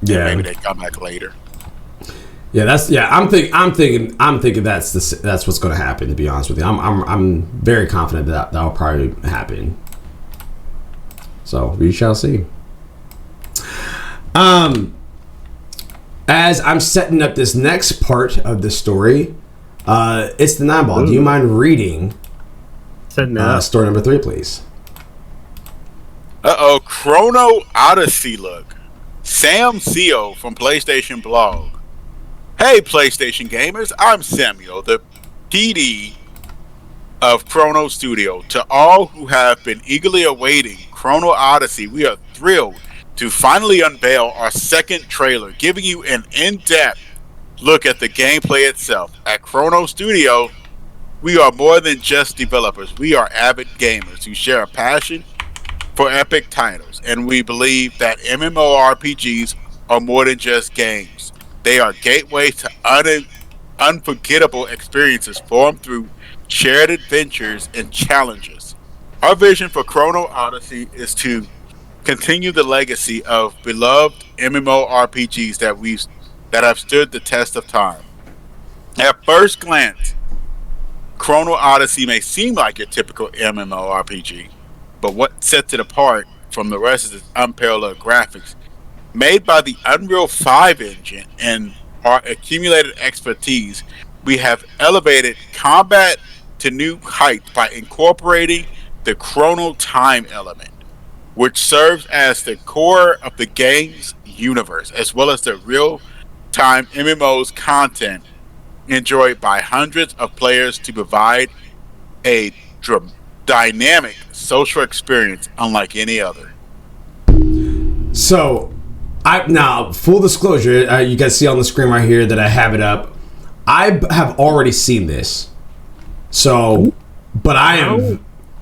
Yeah, maybe they come back later. Yeah, I'm thinking that's what's going to happen. To be honest with you, I'm very confident that will probably happen. So we shall see. As I'm setting up this next part of the story, it's the 9-ball. Do you mind reading story number 3, please? Chrono Odyssey look. Sam Seo from PlayStation Blog. Hey, PlayStation gamers, I'm Samuel, the PD of Chrono Studio. To all who have been eagerly awaiting Chrono Odyssey, we are thrilled to finally unveil our second trailer, giving you an in-depth look at the gameplay itself. At Chrono Studio, we are more than just developers. We are avid gamers who share a passion for epic titles, and we believe that MMORPGs are more than just games. They are gateways to unforgettable experiences formed through shared adventures and challenges. Our vision for Chrono Odyssey is to continue the legacy of beloved MMORPGs that have stood the test of time. At first glance, Chrono Odyssey may seem like your typical MMORPG, but what sets it apart from the rest is its unparalleled graphics, made by the Unreal 5 engine and our accumulated expertise. We have elevated combat to new heights by incorporating the chrono time element, which serves as the core of the game's universe, as well as the real-time MMO's content enjoyed by hundreds of players to provide a dynamic social experience unlike any other. So, now full disclosure, you guys see on the screen right here that I have it up. I have already seen this, so, but I am. How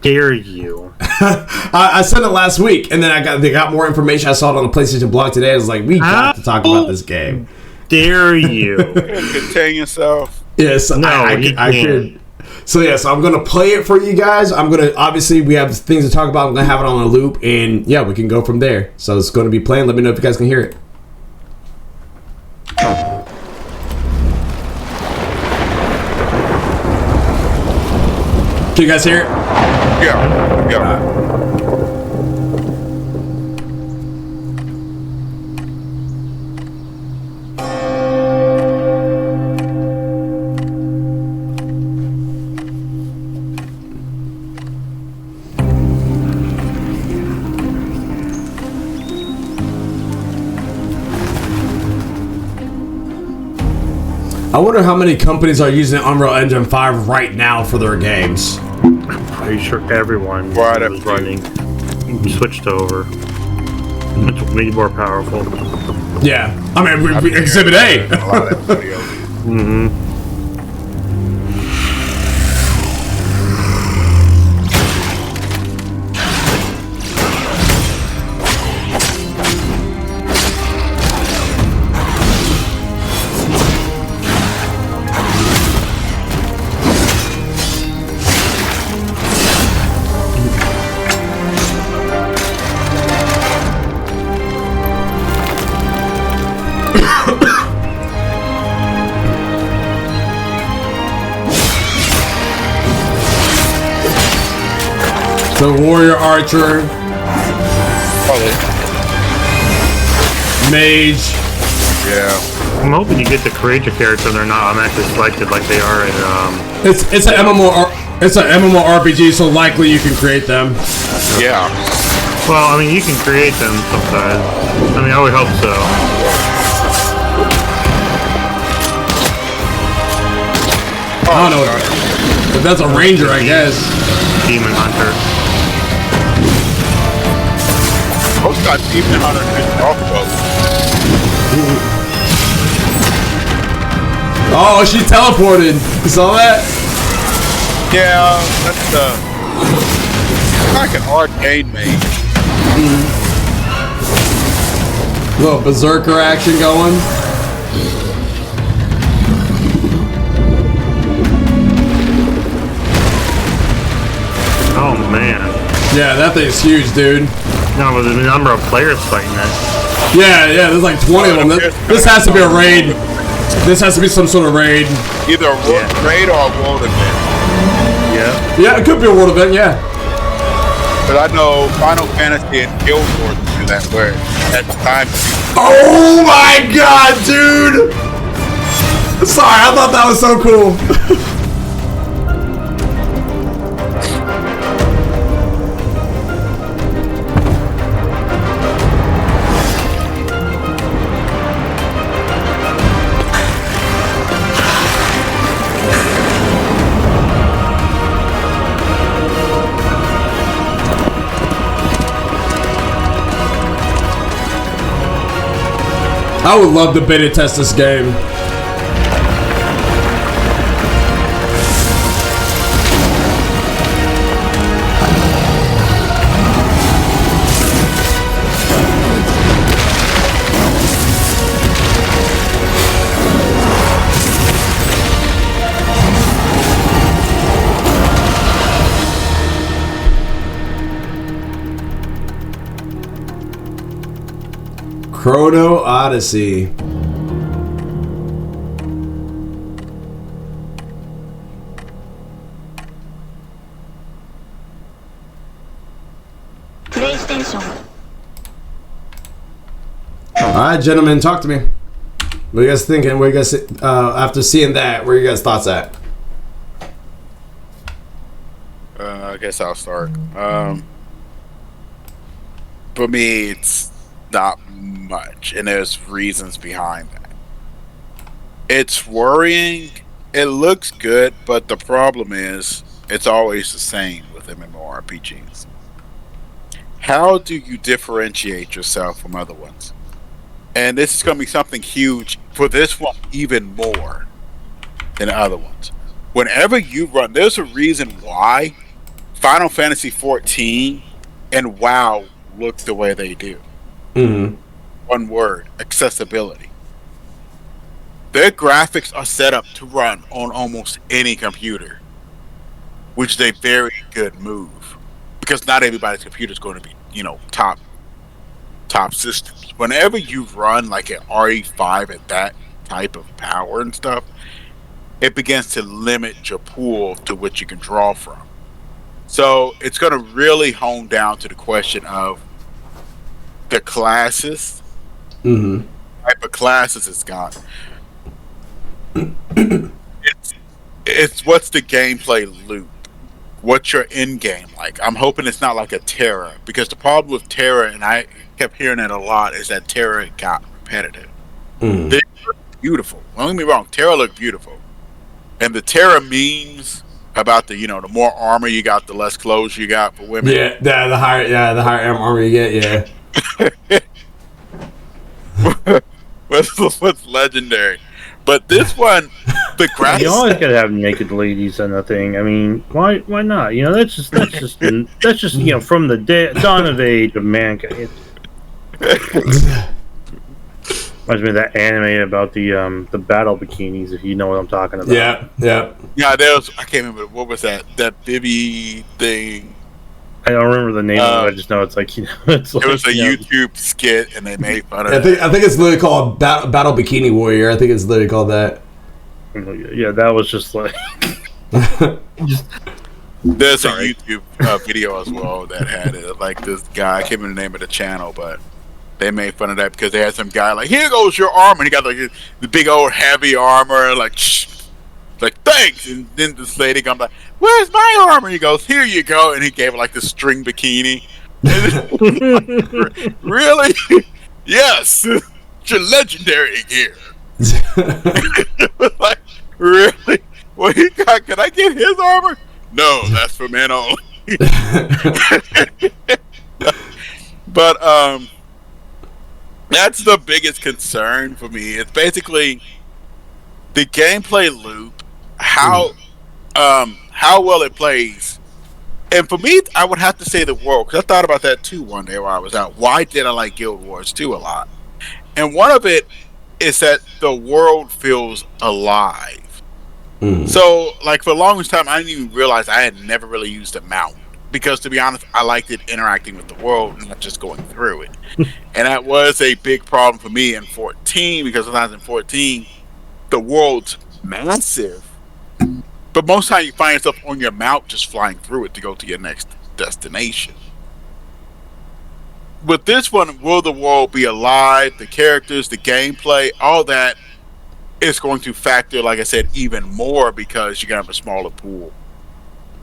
dare you? I said it last week, and then they got more information. I saw it on the PlayStation blog today. I was like, we got to talk about this game. Dare you? Contain yourself. Yes, No, I could. So yes, I'm gonna play it for you guys. I'm gonna obviously we have things to talk about. I'm gonna have it on a loop, and yeah, we can go from there. So it's gonna be playing. Let me know if you guys can hear it. Can you guys hear it? Yeah. I wonder how many companies are using Unreal Engine 5 right now for their games. I'm pretty sure everyone Right was running switched over. It's way more powerful. Yeah, I mean, Exhibit A. A lot of that video. Mm-hmm. The warrior archer, mage. Yeah. I'm hoping you get to create your character and they're not automatically selected like they are in It's an MMORPG, so likely you can create them. Yeah. well, I mean you can create them sometimes. I mean I would hope so. I don't know. If that's a ranger, I guess. Demon Hunter. Most got Demon Hunter and crossbow. Oh, she teleported. You saw that? Yeah, that's like an arcade mage. Little berserker action going. Oh man. Yeah, that thing's huge, dude. No, but the number of players fighting that. Yeah, there's like 20 of them. This has to be a raid. This has to be some sort of raid. Either a raid or a world event. Yeah. Yeah, it could be a world event, yeah. But I know Final Fantasy and Guild Wars do that where at the time. Oh my god, dude! Sorry, I thought that was so cool. I would love to beta test this game. Chrono Odyssey. All right, gentlemen, talk to me. What are you guys thinking? What are you guys after seeing that? Where are you guys' thoughts at? I guess I'll start. For me, it's not much, and there's reasons behind that. It's worrying. It looks good, but the problem is it's always the same with MMORPGs. How do you differentiate yourself from other ones? And this is going to be something huge for this one, even more than the other ones. Whenever you run, there's a reason why Final Fantasy XIV and WoW look the way they do. Mm-hmm. One word: accessibility. Their graphics are set up to run on almost any computer, which is a very good move, because not everybody's computer is going to be, top systems. Whenever you run like an RE5 at that type of power and stuff, it begins to limit your pool to what you can draw from. So it's going to really hone down to the question of the classes, type of classes it's got. It's what's the gameplay loop? What's your end game like? I'm hoping it's not like a Terra, because the problem with Terra, and I kept hearing it a lot, is that Terra got repetitive. They look beautiful. Don't get me wrong, Terra looked beautiful, and the Terra memes about the the more armor you got, the less clothes you got for women. Yeah, the higher armor you get. Yeah. what's legendary? But this one, the graphics. You always gotta have naked ladies on the thing. I mean, why not? That's just from the dawn of the age of mankind. Reminds me of that anime about the battle bikinis, if you know what I'm talking about. Yeah. Yeah, I can't remember, what was that Vivi thing. I don't remember the name of it. I just know it's like, it's like, it was a YouTube skit, and they made fun of it. I think it's literally called Battle Bikini Warrior. I think it's literally called that. Yeah, that was just like. There's a YouTube video as well that had it. Like this guy, I can't remember the name of the channel, but they made fun of that because they had some guy like, here goes your armor, and he got like the big old heavy armor, like thanks, and then this lady comes like, where's my armor? He goes, here you go, and he gave her like this string bikini. Really? Yes, you're legendary gear. Like, really? Well, he got. Can I get his armor? No, that's for men only. But that's the biggest concern for me. It's basically the gameplay loop. How well it plays, and for me, I would have to say the world, because I thought about that too one day while I was out. Why did I like Guild Wars 2 a lot? And one of it is that the world feels alive. So, like, for the longest time, I didn't even realize I had never really used a mount, because, to be honest, I liked it interacting with the world, not just going through it. And that was a big problem for me in 14, because sometimes in 14, the world's massive, but most time you find yourself on your mount just flying through it to go to your next destination. With this one, will the world be alive? The characters, the gameplay, all that is going to factor, like I said, even more, because you're going to have a smaller pool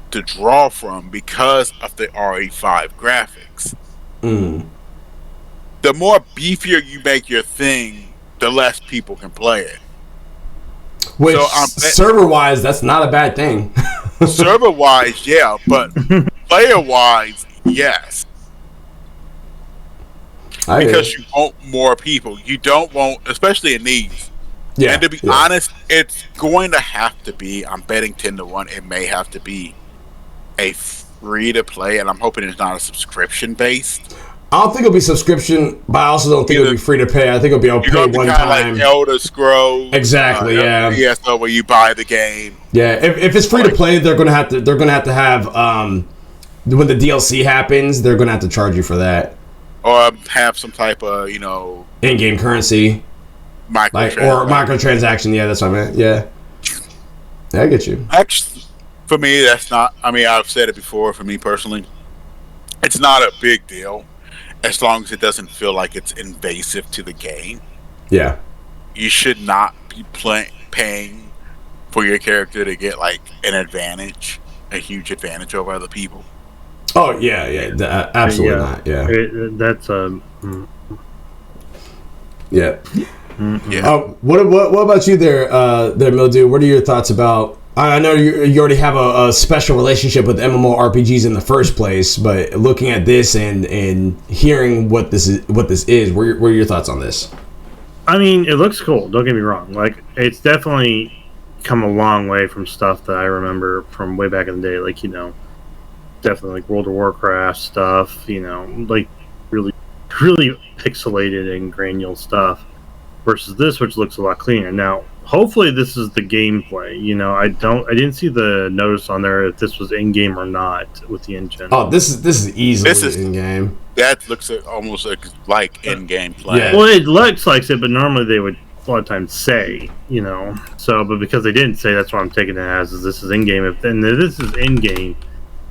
to draw from because of the RE5 graphics. The more beefier you make your thing, the less people can play it. Which, server-wise, that's not a bad thing. Server-wise, yeah, but player-wise, yes. Because you want more people. You don't want, especially in these. Yeah, and to be honest, it's going to have to be, I'm betting 10-1, it may have to be a free-to-play, and I'm hoping it's not a subscription-based. I don't think it'll be subscription, but I also don't think it'll be free to pay. I think it'll be able to pay one time. Like Elder Scrolls, exactly. Yeah. So where you buy the game. Yeah. If it's free to play, they're gonna have to have when the DLC happens, they're gonna have to charge you for that. or have some type of in-game currency, microtransaction. Yeah, that's what I meant. Yeah, I get you. Actually, for me, that's not. I mean, I've said it before. For me personally, it's not a big deal as long as it doesn't feel like it's invasive to the game. Yeah, you should not be paying for your character to get like an advantage, a huge advantage over other people. Oh yeah, absolutely not. Yeah, that's yeah. Yeah. What about you there, Mildew? What are your thoughts about? I know you already have a special relationship with MMORPGs in the first place, but looking at this and hearing what this is, what are your thoughts on this? I mean, it looks cool. Don't get me wrong. Like, it's definitely come a long way from stuff that I remember from way back in the day. Like, definitely like World of Warcraft stuff. Like really, really pixelated and granular stuff. Versus this, which looks a lot cleaner. Now, hopefully, this is the gameplay. I didn't see the notice on there if this was in game or not with the engine. Oh, this is easily in game. That looks almost like in game play. Yeah. Well, it looks like it, but normally they would a lot of times say, So, but because they didn't say, that's what I'm taking it as. Is this is in game? If this is in game,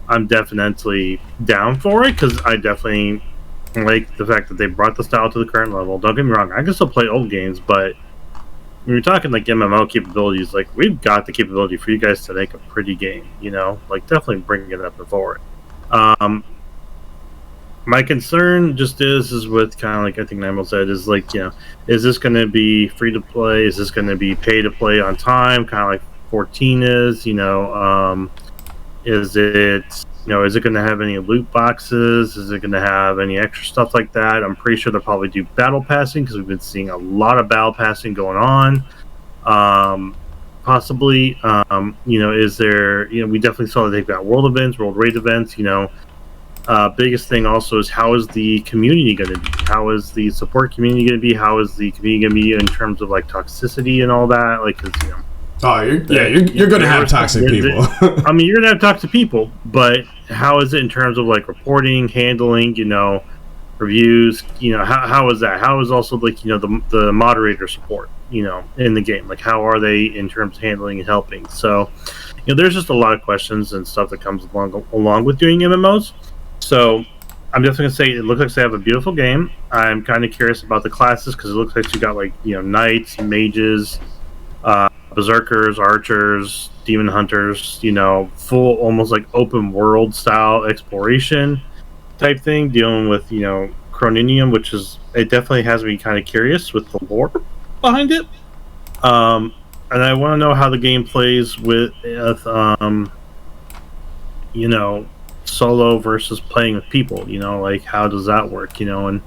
I'm definitely down for it because I definitely like the fact that they brought the style to the current level. Don't get me wrong, I can still play old games, but when you're talking like MMO capabilities, like we've got the capability for you guys to make a pretty game, like definitely bringing it up and forward. My concern just is with kind of like I think Namo said is like, is this going to be free to play? Is this going to be pay to play on time? Kind of like 14 is, is it, is it going to have any loot boxes? Is it going to have any extra stuff like that? I'm pretty sure they'll probably do battle passing because we've been seeing a lot of battle passing going on. Possibly, is there, we definitely saw that they've got world events, world raid events, biggest thing also is how is the community going to be? How is the support community going to be? How is the community going to be in terms of like toxicity and all that? Like, cause, you're going to have toxic people. I mean, you're going to have toxic people, but how is it in terms of like reporting, handling, reviews? How is that? How is also like the moderator support, in the game? Like, how are they in terms of handling and helping? So, there's just a lot of questions and stuff that comes along with doing MMOs. So, I'm definitely going to say it looks like they have a beautiful game. I'm kind of curious about the classes because it looks like you got like knights, mages, berserkers, archers, demon hunters, full almost like open world style exploration type thing, dealing with Chroninium, which is, it definitely has me kind of curious with the lore behind it. And I want to know how the game plays with solo versus playing with people, like how does that work, and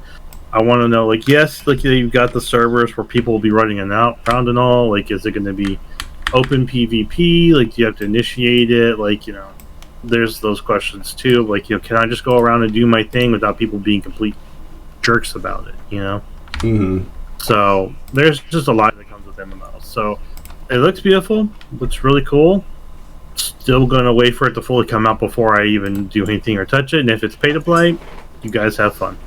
I want to know, like, yes, like you've got the servers where people will be running around and all, like, is it going to be open PvP? Like, do you have to initiate it? Like, there's those questions too. Like, can I just go around and do my thing without people being complete jerks about it? Mm-hmm. So there's just a lot that comes with MMOs. So it looks beautiful. Looks really cool. Still going to wait for it to fully come out before I even do anything or touch it. And if it's pay to play, you guys have fun.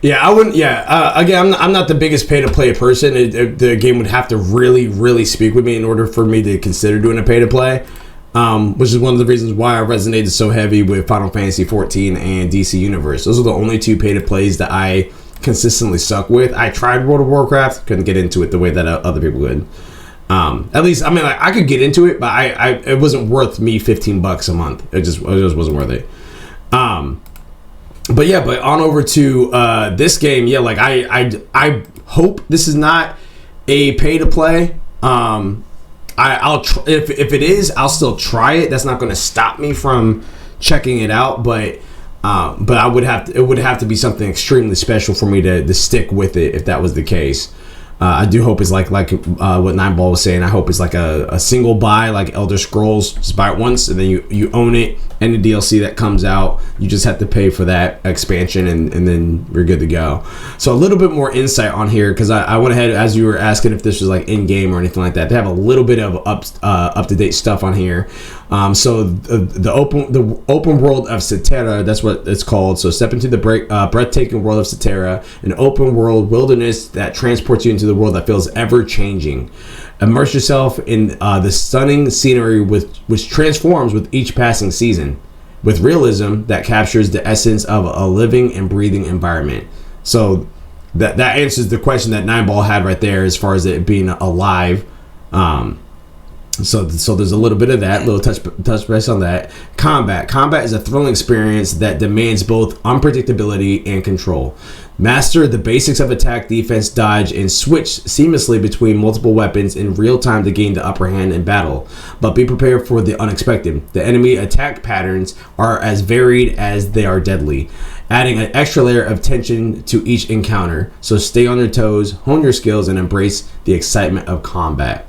Yeah, I wouldn't. Yeah, again, I'm not the biggest pay to play person. The game would have to really, really speak with me in order for me to consider doing a pay to play. Which is one of the reasons why I resonated so heavy with Final Fantasy 14 and DC Universe. Those are the only two pay to plays that I consistently suck with. I tried World of Warcraft, couldn't get into it the way that other people could. At least, I mean, like, I could get into it, but it wasn't worth me $15 a month. It just wasn't worth it. But on over to this game. Yeah, like I hope this is not a pay to play. I'll if it is, I'll still try it. That's not going to stop me from checking it out. But it would have to be something extremely special for me to stick with it if that was the case. I do hope it's like what Nineball was saying. I hope it's like a single buy, like Elder Scrolls. Just buy it once and then you own it. And the DLC that comes out, you just have to pay for that expansion and then we're good to go. So a little bit more insight on here because I went ahead, as you were asking if this was like in game or anything like that. They have a little bit of up to date stuff on here. So the open world of Cetera, that's what it's called. So step into the breathtaking world of Cetera, an open world wilderness that transports you into the world that feels ever changing. Immerse yourself in the stunning scenery which transforms with each passing season, with realism that captures the essence of a living and breathing environment. So that answers the question that Nineball had right there as far as it being alive. So there's a little bit of that, little touch base on that. Combat is a thrilling experience that demands both unpredictability and control. Master the basics of attack, defense, dodge, and switch seamlessly between multiple weapons in real time to gain the upper hand in battle. But be prepared for the unexpected. The enemy attack patterns are as varied as they are deadly, adding an extra layer of tension to each encounter. So stay on your toes, hone your skills, and embrace the excitement of combat.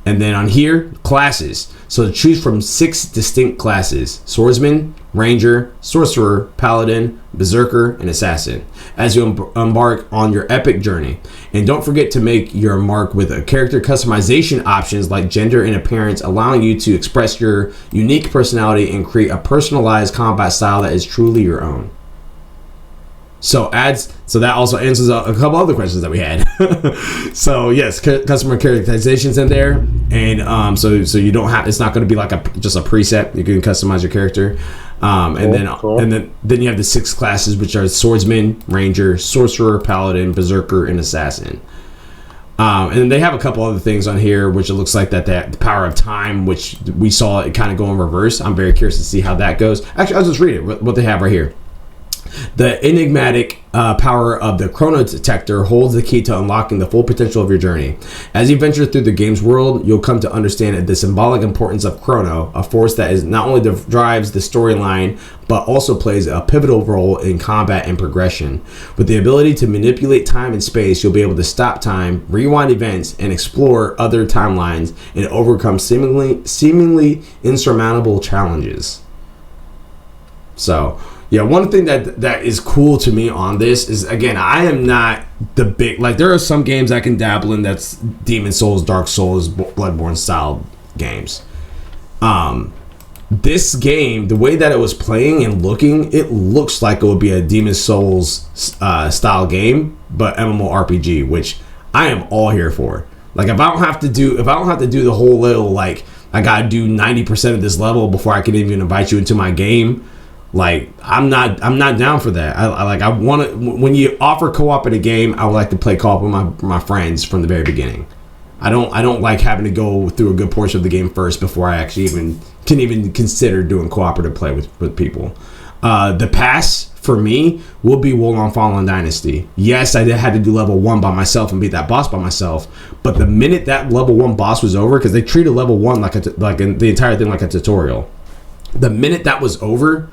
And then on here, classes. So choose from 6 distinct classes: Swordsman, Ranger, Sorcerer, Paladin, Berserker, and Assassin, as you embark on your epic journey. And don't forget to make your mark with a character customization options like gender and appearance, allowing you to express your unique personality and create a personalized combat style that is truly your own. So that also answers a couple other questions that we had. So yes, customer characterizations in there, and so you don't have, it's not going to be like just a preset. You can customize your character, and then you have the 6 classes, which are Swordsman, Ranger, Sorcerer, Paladin, Berserker, and Assassin. And then they have a couple other things on here, which it looks like that the power of time, which we saw it kind of go in reverse. I'm very curious to see how that goes. Actually, I'll just read it. What they have right here. The enigmatic power of the Chrono detector holds the key to unlocking the full potential of your journey. As you venture through the game's world, you'll come to understand the symbolic importance of Chrono, a force that is not only drives the storyline, but also plays a pivotal role in combat and progression. With the ability to manipulate time and space, you'll be able to stop time, rewind events, and explore other timelines and overcome seemingly insurmountable challenges. So yeah, one thing that is cool to me on this is, again, I am not the big, like, there are some games I can dabble in that's Demon Souls, Dark Souls, Bloodborne style games. This game, the way that it was playing and looking, it looks like it would be a Demon Souls style game, but MMORPG, which I am all here for. Like, if I don't have to do the whole little, like, I gotta do 90% of this level before I can even invite you into my game, like, I'm not down for that. I want to, when you offer co-op in a game, I would like to play co-op with my friends from the very beginning. I don't like having to go through a good portion of the game first before I actually can consider doing cooperative play with people. The pass for me will be Wolong Fallen Dynasty. Yes, I had to do level 1 by myself and beat that boss by myself, but the minute that level 1 boss was over, because they treated level 1 like the entire thing like a tutorial. The minute that was over,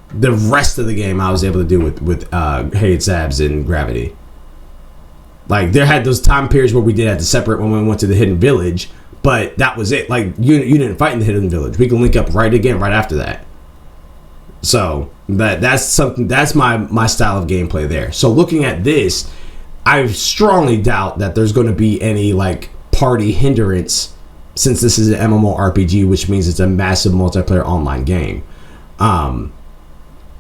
the rest of the game I was able to do with Hated Sabs and Gravity. Like, there had those time periods where we did have to separate when we went to the Hidden Village, but that was it. Like, you didn't fight in the Hidden Village. We can link up right after that. So that's my style of gameplay there. So looking at this, I strongly doubt that there's going to be any like party hindrance, since this is an MMORPG, which means it's a massive multiplayer online game.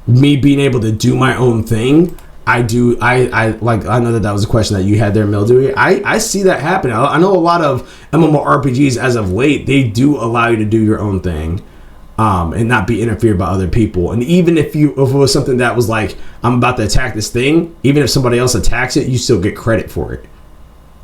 Me being able to do my own thing, I know that was a question that you had there, Mildewy. I see that happening. I know a lot of MMORPGs as of late, they do allow you to do your own thing, and not be interfered by other people. And even if it was something that was like, I'm about to attack this thing, even if somebody else attacks it, you still get credit for it.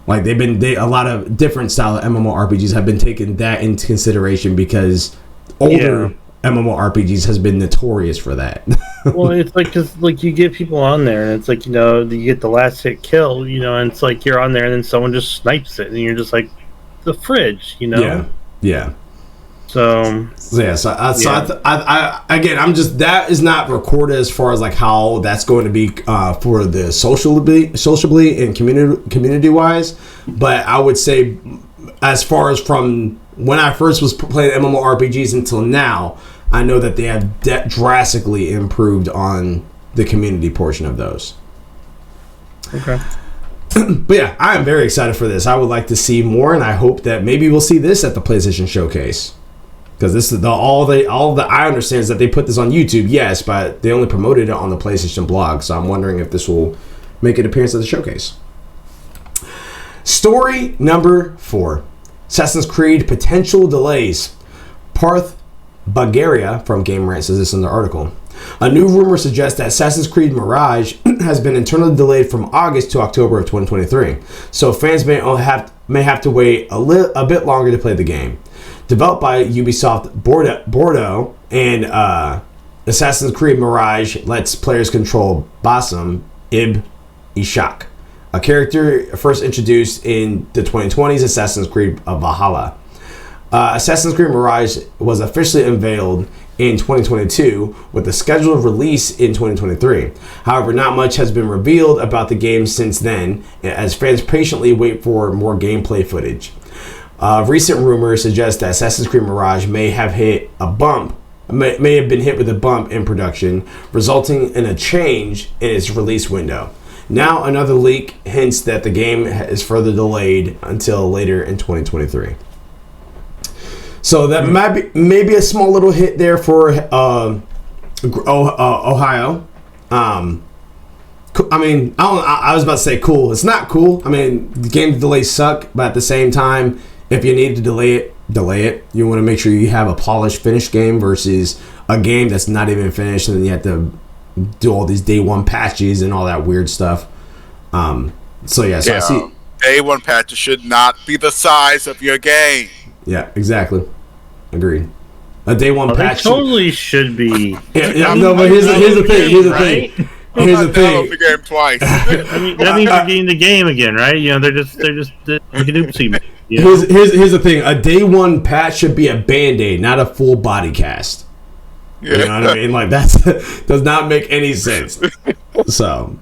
Like, a lot of different style of MMORPGs have been taking that into consideration, because older MMORPGs has been notorious for that. Well, it's like, because like you get people on there, and it's like, you get the last hit kill, and it's like you're on there, and then someone just snipes it, and you're just like, the fridge, Yeah. So again, I'm just, that is not recorded as far as like how that's going to be for the sociably and community wise. But I would say, as far as from when I first was playing MMORPGs until now, I know that they have drastically improved on the community portion of those. Okay. But yeah, I am very excited for this. I would like to see more, and I hope that maybe we'll see this at the PlayStation Showcase. Because this is all the I understand is that they put this on YouTube, yes, but they only promoted it on the PlayStation blog. So I'm wondering if this will make an appearance at the showcase. Story number 4: Assassin's Creed potential delays. Parth Bagaria from Game Rant says this in the article. A new rumor suggests that Assassin's Creed Mirage has been internally delayed from August to October of 2023, so fans may have to wait a bit longer to play the game. Developed by Ubisoft Bordeaux and Assassin's Creed Mirage lets players control Bassam Ibn Ishaq, a character first introduced in the 2020s Assassin's Creed Valhalla. Assassin's Creed Mirage was officially unveiled in 2022 with a scheduled release in 2023. However, not much has been revealed about the game since then, as fans patiently wait for more gameplay footage. Recent rumors suggest that Assassin's Creed Mirage may have been hit with a bump in production, resulting in a change in its release window. Now, another leak hints that the game is further delayed until later in 2023. So that might be maybe a small little hit there for Ohio. I mean, I was about to say cool. It's not cool. I mean, the game delays suck, but at the same time, if you need to delay it. You want to make sure you have a polished, finished game versus a game that's not even finished, and then you have to do all these day one patches and all that weird stuff. I see. Day one patches should not be the size of your game. Yeah, exactly. Agreed. A day one patch totally should be. No, but here's the thing. Here's the thing. Here's the thing. The game twice. I mean, that means you're getting the game again, right? You know, they're just like an oopsie. You know? Here's the thing. A day one patch should be a Band-Aid, not a full body cast. You know what I mean? Like that does not make any sense. So,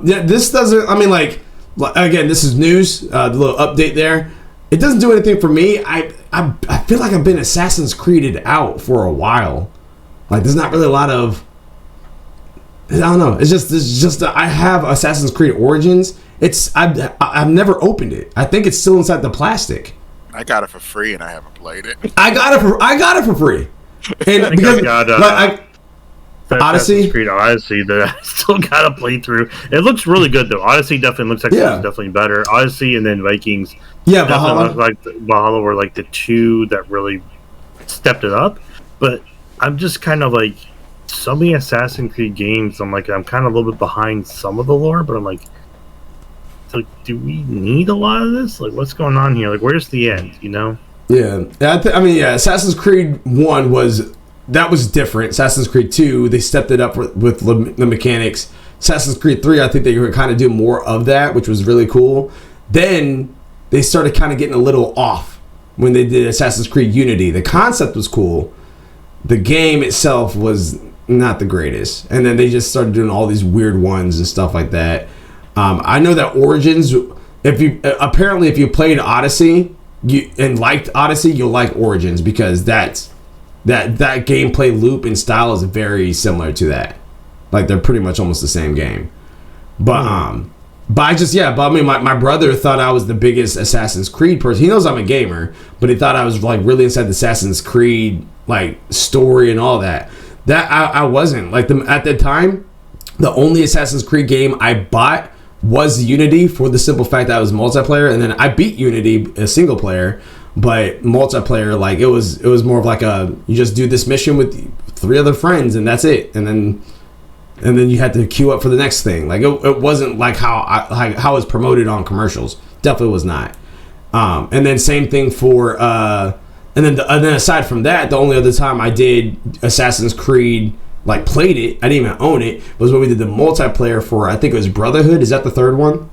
this doesn't. I mean, like again, this is news. The little update there. It doesn't do anything for me. I feel like I've been Assassin's Creeded out for a while. Like there's not really a lot of. I don't know. It's just I have Assassin's Creed Origins. I've never opened it. I think it's still inside the plastic. I got it for free and I haven't played it. I got it for free. And because Odyssey? Assassin's Creed Odyssey that I still gotta play through. It looks really good though. Odyssey definitely looks like it's definitely better. Odyssey and then Vikings. Yeah, Valhalla. Valhalla were like the two that really stepped it up. But I'm just kind of like so many Assassin's Creed games. I'm kind of a little bit behind some of the lore, but I'm like, do we need a lot of this? Like, what's going on here? Like, where's the end? You know? Yeah, Assassin's Creed 1 was different. Assassin's Creed 2, they stepped it up with the mechanics. Assassin's Creed 3, I think they were kind of doing more of that, which was really cool. Then they started kind of getting a little off when they did Assassin's Creed Unity. The concept was cool. The game itself was not the greatest. And then they just started doing all these weird ones and stuff like that. I know that Origins, if you played Odyssey and liked Odyssey, you'll like Origins because that gameplay loop and style is very similar to that. Like they're pretty much almost the same game. But my brother thought I was the biggest Assassin's Creed person. He knows I'm a gamer, but he thought I was like really inside the Assassin's Creed like story and all that. That I wasn't. Like at that time, the only Assassin's Creed game I bought was Unity for the simple fact that I was multiplayer, and then I beat Unity a single player, but multiplayer, like it was more of like you just do this mission with 3 other friends and that's it, and then you had to queue up for the next thing. Like it wasn't like how it's promoted on commercials. Definitely was not. And then same thing for and then aside from that, the only other time I did Assassin's Creed, like played it, I didn't even own it, was when we did the multiplayer for, I think it was Brotherhood. Is that the third one?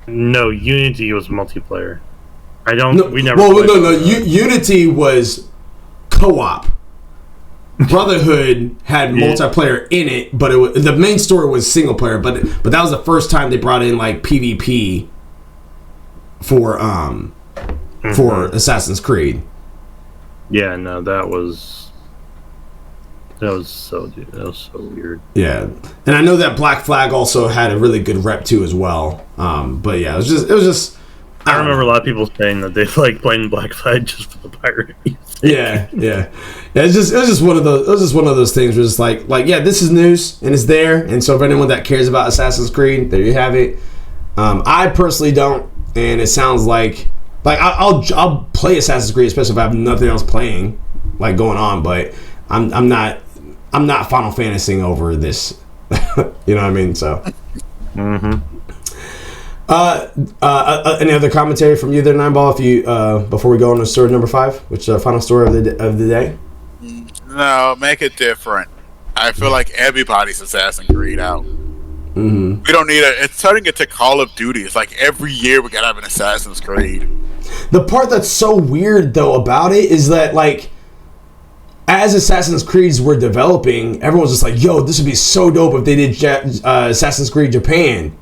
No, Unity was multiplayer. Unity was co-op. Brotherhood had multiplayer in it, but the main story was single player. But that was the first time they brought in like PvP for Assassin's Creed. Yeah, no, that was so weird. Yeah, and I know that Black Flag also had a really good rep too as well. But yeah, it was just I remember a lot of people saying that they like playing Black Flag just for the pirate music. Yeah. It was just one of those. It was just one of those things where it's like yeah, this is news and it's there. And so, for anyone that cares about Assassin's Creed, there you have it. I personally don't, and it sounds like I'll play Assassin's Creed, especially if I have nothing else playing like going on. But I'm not Final Fantasying over this. You know what I mean? So. Mm-hmm. Any other commentary from you there, Nineball? If you before we go on to story number 5, which is our final story of the day. No, make it different. I feel like everybody's Assassin's Creed out. Mm-hmm. We don't need it. It's turning into Call of Duty. It's like every year we gotta have an Assassin's Creed. The part that's so weird though about it is that like, as Assassin's Creeds were developing, everyone's just like, "Yo, this would be so dope if they did Assassin's Creed Japan."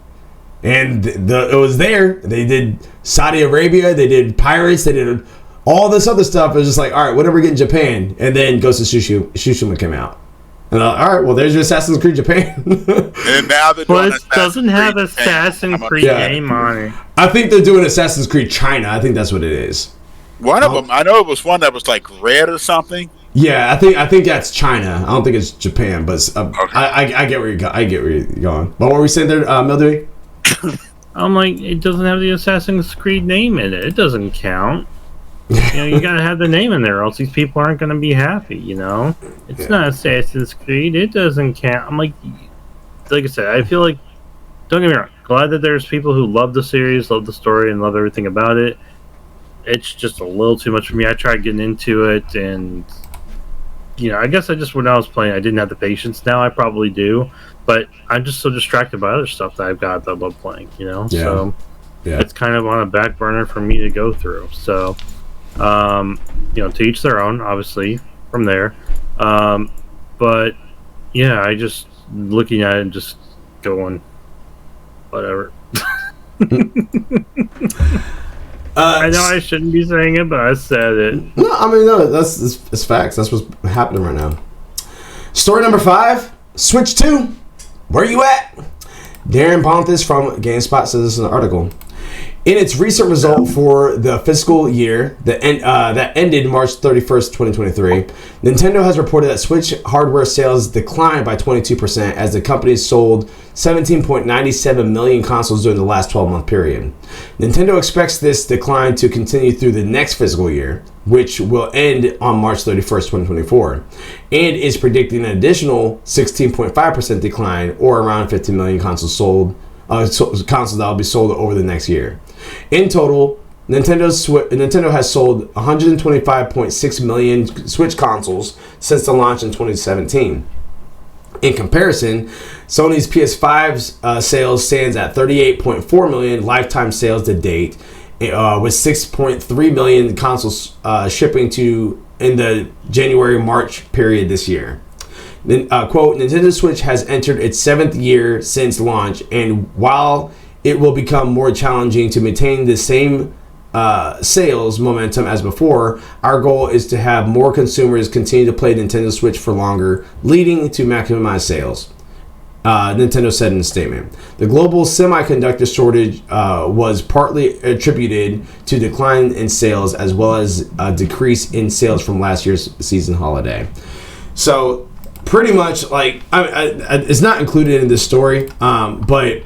And it was there. They did Saudi Arabia. They did Pirates. They did all this other stuff. It was just like, all right, whatever we get in Japan. And then Ghost of Tsushima came out. And all right, well, there's your Assassin's Creed Japan. And now they're doing it doesn't have Assassin's Creed name on it. I think they're doing Assassin's Creed China. I think that's what it is. One of them, I know it was one that was like red or something. Yeah, I think that's China. I don't think it's Japan, but okay. I get where you're going. But what were we saying there, Mildewy? I'm like, it doesn't have the Assassin's Creed name in it. It doesn't count. You gotta have the name in there, or else these people aren't gonna be happy. It's not Assassin's Creed. It doesn't count. I'm like I said, I feel like, don't get me wrong, glad that there's people who love the series, love the story, and love everything about it. It's just a little too much for me. I tried getting into it, and I guess when I was playing, I didn't have the patience. Now I probably do. But I'm just so distracted by other stuff that I've got that I love playing, So it's kind of on a back burner for me to go through. So, to each their own, obviously, from there. But, yeah, I just looking at it and just going, whatever. I know I shouldn't be saying it, but I said it. No, that's facts. That's what's happening right now. Story number 5, Switch 2. Where you at? Darren Ponthus from GameSpot says this in an article. In its recent result for the fiscal year that ended March 31st, 2023, Nintendo has reported that Switch hardware sales declined by 22% as the company sold 17.97 million consoles during the last 12-month period. Nintendo expects this decline to continue through the next fiscal year, which will end on March 31st, 2024, and is predicting an additional 16.5% decline, or around 15 million consoles sold. Consoles that will be sold over the next year. In total, Nintendo has sold 125.6 million Switch consoles since the launch in 2017. In comparison, Sony's PS5's sales stands at 38.4 million lifetime sales to date, with 6.3 million consoles shipping in the January-March period this year. Quote, Nintendo Switch has entered its 7th year since launch, and while it will become more challenging to maintain the same sales momentum as before, our goal is to have more consumers continue to play Nintendo Switch for longer, leading to maximize sales. Nintendo said in a statement. The global semiconductor shortage was partly attributed to decline in sales, as well as a decrease in sales from last year's season holiday. So pretty much, like, it's not included in this story, but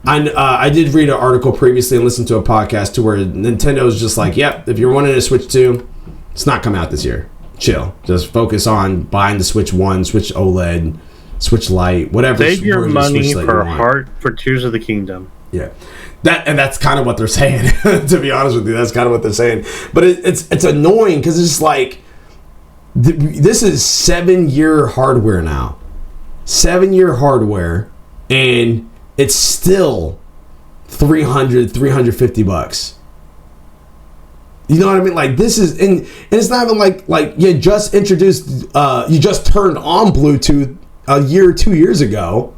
I did read an article previously and listened to a podcast to where Nintendo's just like, yep, if you're wanting to Switch 2, it's not coming out this year. Chill. Just focus on buying the Switch 1, Switch OLED, Switch Lite, whatever. Save your money for Tears of the Kingdom. Yeah. That's kind of what they're saying. To be honest with you, that's kind of what they're saying. But it's annoying because it's just like, this is 7-year hardware now. 7-year hardware, and it's still $350. You know what I mean? Like, this is, and it's not even like you just introduced, you just turned on Bluetooth a year or 2 years ago.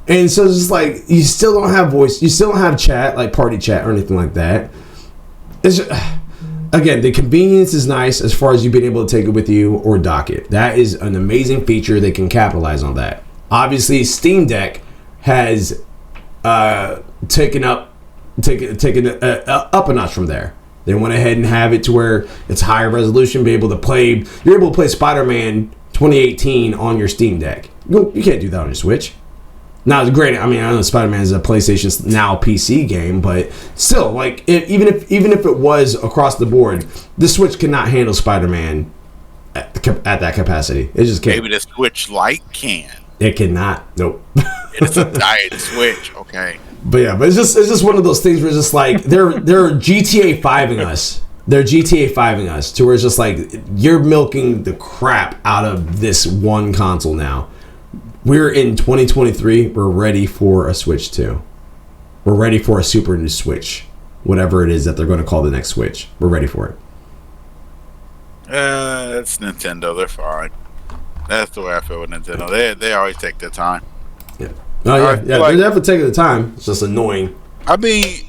And so it's just like, you still don't have voice, you still don't have chat, like party chat or anything like that. It's just, again, the convenience is nice as far as you being able to take it with you or dock it. That is an amazing feature. They can capitalize on that. Obviously, Steam Deck has taken up take it up a notch from there. They went ahead and have it to where it's higher resolution, you're able to play Spider-Man 2018 on your Steam Deck. You can't do that on your Switch. Now, it's great. I mean, I know Spider-Man is a PlayStation Now PC game, but still, like, even if it was across the board, the Switch cannot handle Spider-Man at that capacity. It just can't. Maybe the Switch Lite can. It cannot. Nope. It's a diet Switch, okay. But yeah, but it's just one of those things where it's just like they're GTA 5ing us. They're GTA 5ing us to where it's just like you're milking the crap out of this one console now. We're in 2023. We're ready for a Switch 2. We're ready for a Super new Switch. Whatever it is that they're going to call the next Switch. We're ready for it. It's Nintendo. They're fine. That's the way I feel with Nintendo. They always take their time. Yeah. Oh yeah, yeah. They're definitely taking the time. It's just annoying. I mean,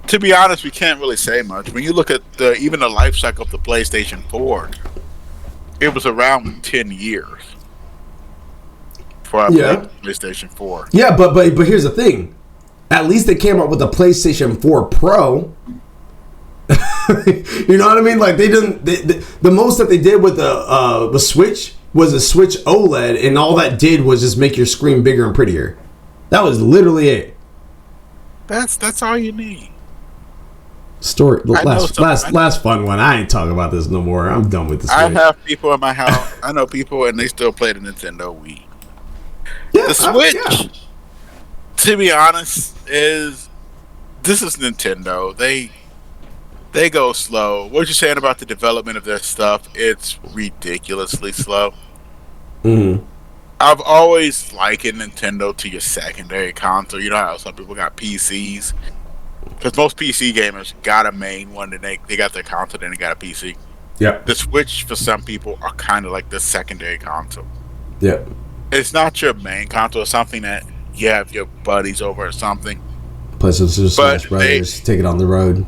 to be honest, we can't really say much. When you look at even the life cycle of the PlayStation 4, it was around 10 years before I played the PlayStation 4. Yeah, but here's the thing. At least they came up with a PlayStation 4 Pro. You know what I mean? Like they didn't. The most that they did with the Switch was a Switch OLED, and all that did was just make your screen bigger and prettier. That was literally it. That's all you need. Story. Last fun one. I ain't talking about this no more. I'm done with this. I have people in my house. I know people, and they still play the Nintendo Wii. Yeah, the Switch. To be honest, this is Nintendo. They go slow. What you're saying about the development of their stuff, it's ridiculously slow. Mm-hmm. I've always likened Nintendo to your secondary console. You know how some people got PCs? Because most PC gamers got a main one, and they got their console, then they got a PC. Yeah. The Switch, for some people, are kind of like the secondary console. Yeah. It's not your main console. It's something that you have your buddies over or something. Plus, it's just Smash Brothers. Take it on the road.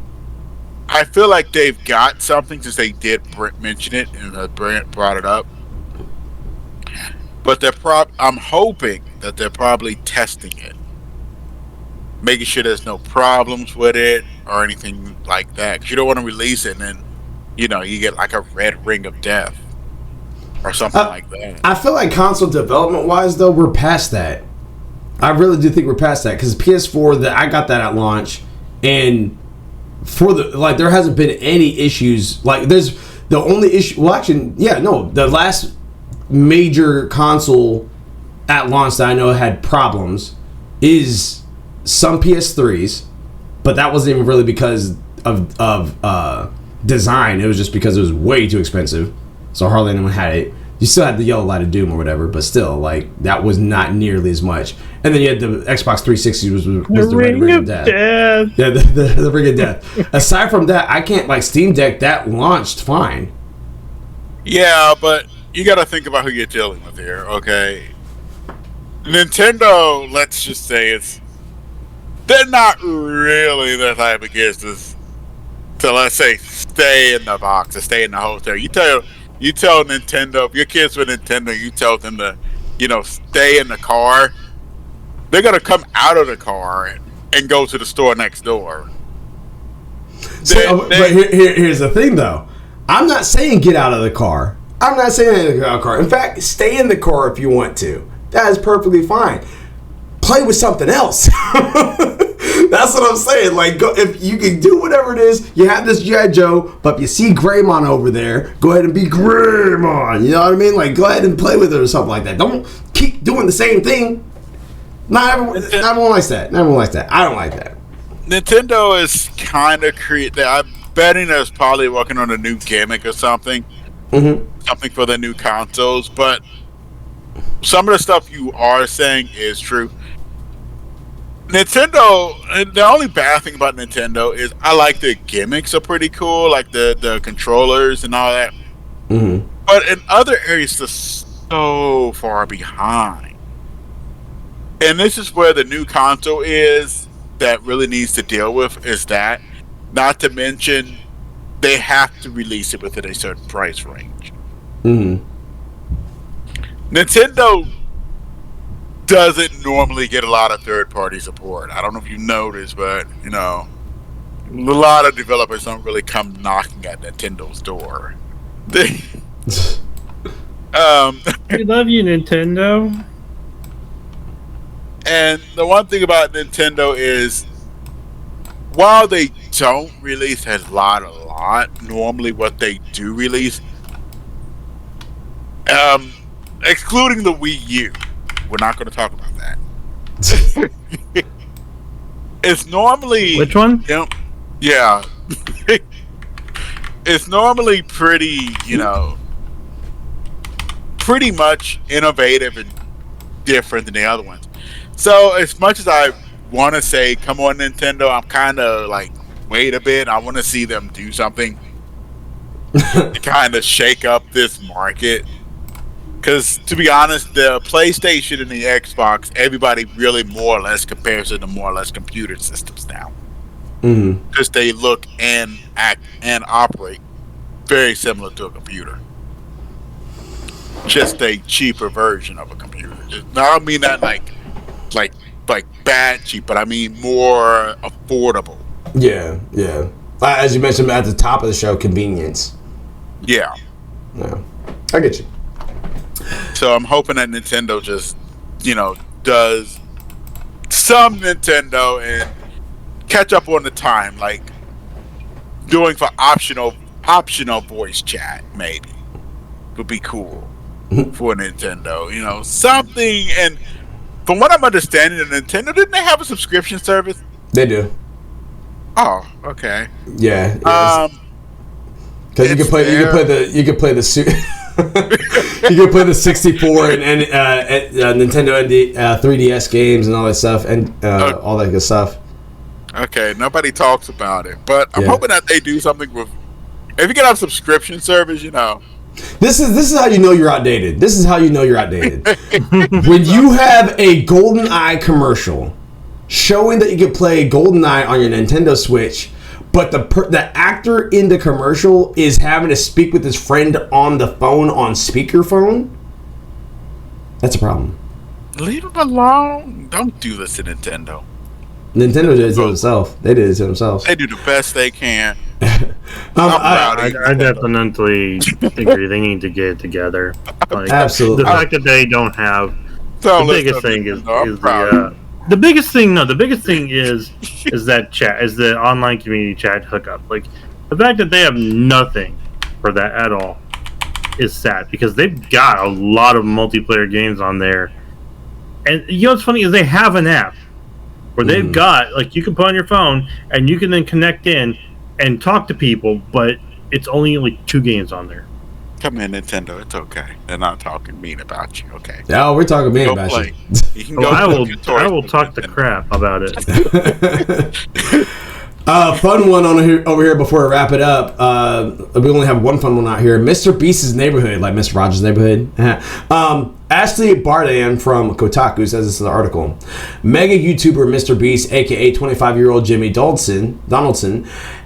I feel like they've got something since they did mention it and Brent brought it up. But I'm hoping that they're probably testing it, making sure there's no problems with it or anything like that. Because you don't want to release it and then, you get like a red ring of death or something like that. I feel like console development-wise, though, we're past that. I really do think we're past that because PS4, I got that at launch, and there hasn't been any issues. Like there's the only issue. Well, actually, the last major console at launch that I know had problems is some PS3s, but that wasn't even really because of design. It was just because it was way too expensive, so hardly anyone had it. You still had the yellow light of doom or whatever, but still, like, that was not nearly as much. And then you had the Xbox 360 was the ring of death. Yeah, the ring of death. Aside from that, I can't, like, Steam Deck, that launched fine. Yeah, but you got to think about who you're dealing with here, okay? Nintendo, let's just say they're not really the type of kids to, let's say, stay in the box or stay in the hotel. You tell Nintendo, if your kids with Nintendo, you tell them to, stay in the car. They're going to come out of the car and go to the store next door. But here's the thing, though. I'm not saying get out of the car. I'm not saying get out of the car. In fact, stay in the car if you want to. That is perfectly fine. Play with something else. That's what I'm saying. Like, if you can do whatever it is, you have this G.I. Joe, but if you see Greymon over there, go ahead and be Greymon. You know what I mean? Like, go ahead and play with it or something like that. Don't keep doing the same thing. Not everyone likes that. Not everyone likes that. I don't like that. Nintendo is kind of I'm betting they're probably working on a new gimmick or something. Mm-hmm. Something for the new consoles. But some of the stuff you are saying is true. Nintendo, the only bad thing about Nintendo is I like the gimmicks are pretty cool, like the controllers and all that. Mm-hmm. But in other areas, they're so far behind. And this is where the new console is that really needs to deal with is that. Not to mention, they have to release it within a certain price range. Mm-hmm. Nintendo doesn't normally get a lot of third-party support. I don't know if you noticed, but a lot of developers don't really come knocking at Nintendo's door. We love you, Nintendo. And the one thing about Nintendo is, while they don't release a lot, normally what they do release, excluding the Wii U, we're not going to talk about that. It's normally... Which one? Yeah. It's normally pretty, pretty much innovative and different than the other ones. So as much as I want to say, come on Nintendo, I'm kind of like, wait a bit, I want to see them do something to kind of shake up this market. Because to be honest, the PlayStation and the Xbox, everybody really more or less compares it to more or less computer systems now. Because they look and act and operate very similar to a computer. Just a cheaper version of a computer. I don't mean that like bad cheap, but I mean more affordable. Yeah. As you mentioned at the top of the show, convenience. Yeah. I get you. So I'm hoping that Nintendo just, does some Nintendo and catch up on the time, like doing for optional voice chat maybe would be cool for Nintendo. Something. And from what I'm understanding, Nintendo, didn't they have a subscription service? They do. Oh, okay. Yeah. Because you can play the suit. You can play the 64 and Nintendo and 3DS games and all that stuff and all that good stuff. Okay, nobody talks about it, but I'm hoping that they do something with. If you get a subscription service, This is how you know you're outdated. When you have a GoldenEye commercial showing that you can play GoldenEye on your Nintendo Switch, but the actor in the commercial is having to speak with his friend on the phone on speakerphone, that's a problem. Leave him alone. Don't do this to Nintendo. Nintendo did it to themselves. They did it to themselves. They do the best they can. I definitely agree. They need to get it together. Absolutely. The fact that they don't have the biggest thing is the biggest thing. No, the biggest thing is that chat, is the online community chat hookup. Like the fact that they have nothing for that at all is sad, because they've got a lot of multiplayer games on there. And what's funny is they have an app where they've got, like, you can put on your phone and you can then connect in and talk to people, but it's only like 2 games on there. Come in, Nintendo. It's okay. They're not talking mean about you. Okay. No, we're talking mean about you. You can go. I will talk the crap about it. Fun one over here before we wrap it up. We only have one fun one out here. Mr. Beast's Neighborhood, like Mr. Rogers' Neighborhood. Ashley Bardan from Kotaku says this in the article. Mega YouTuber Mr. Beast, aka 25-year-old Jimmy Donaldson,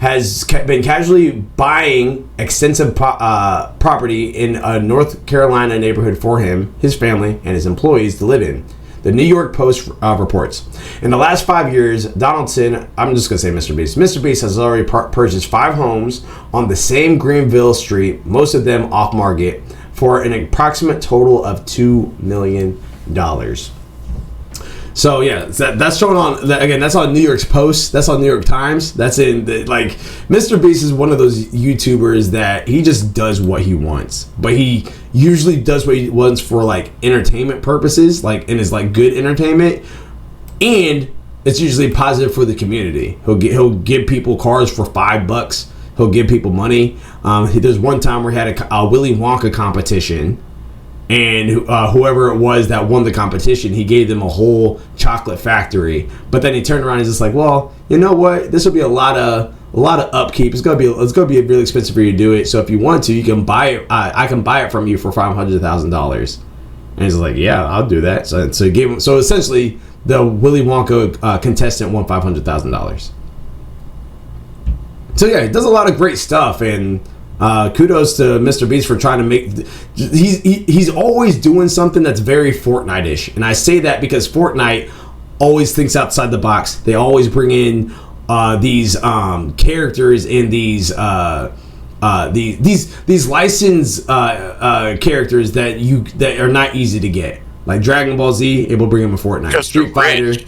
has been casually buying extensive property in a North Carolina neighborhood for him, his family, and his employees to live in. The New York Post reports. In the last 5 years, Donaldson, I'm just going to say Mr. Beast. Mr. Beast has already purchased 5 homes on the same Greenville street, most of them off-market, for an approximate total of $2 million. So yeah, that's showing on, again, that's on New York's Post, that's on New York Times, that's in the, like, Mr. Beast is one of those YouTubers that he just does what he wants, but he usually does what he wants for, like, entertainment purposes, like, and is, like, good entertainment, and it's usually positive for the community. He'll give people cars for $5, he'll give people money. There's one time where he had a Willy Wonka competition, and whoever it was that won the competition, he gave them a whole chocolate factory. But then he turned around and he's just like, well, you know what? This will be a lot of upkeep. It's gonna be really expensive for you to do it. So if you want to, you can buy it. I can buy it from you for $500,000. And he's like, yeah, I'll do that. So he gave him. So essentially, the Willy Wonka contestant won $500,000. So yeah, he does a lot of great stuff, and Kudos to Mr. Beast for trying to make. He's always doing something that's very Fortnite-ish, and I say that because Fortnite always thinks outside the box. They always bring in these characters in these licensed characters that are not easy to get. Like Dragon Ball Z, able to bring him a Fortnite. Just Street Fighter. rich.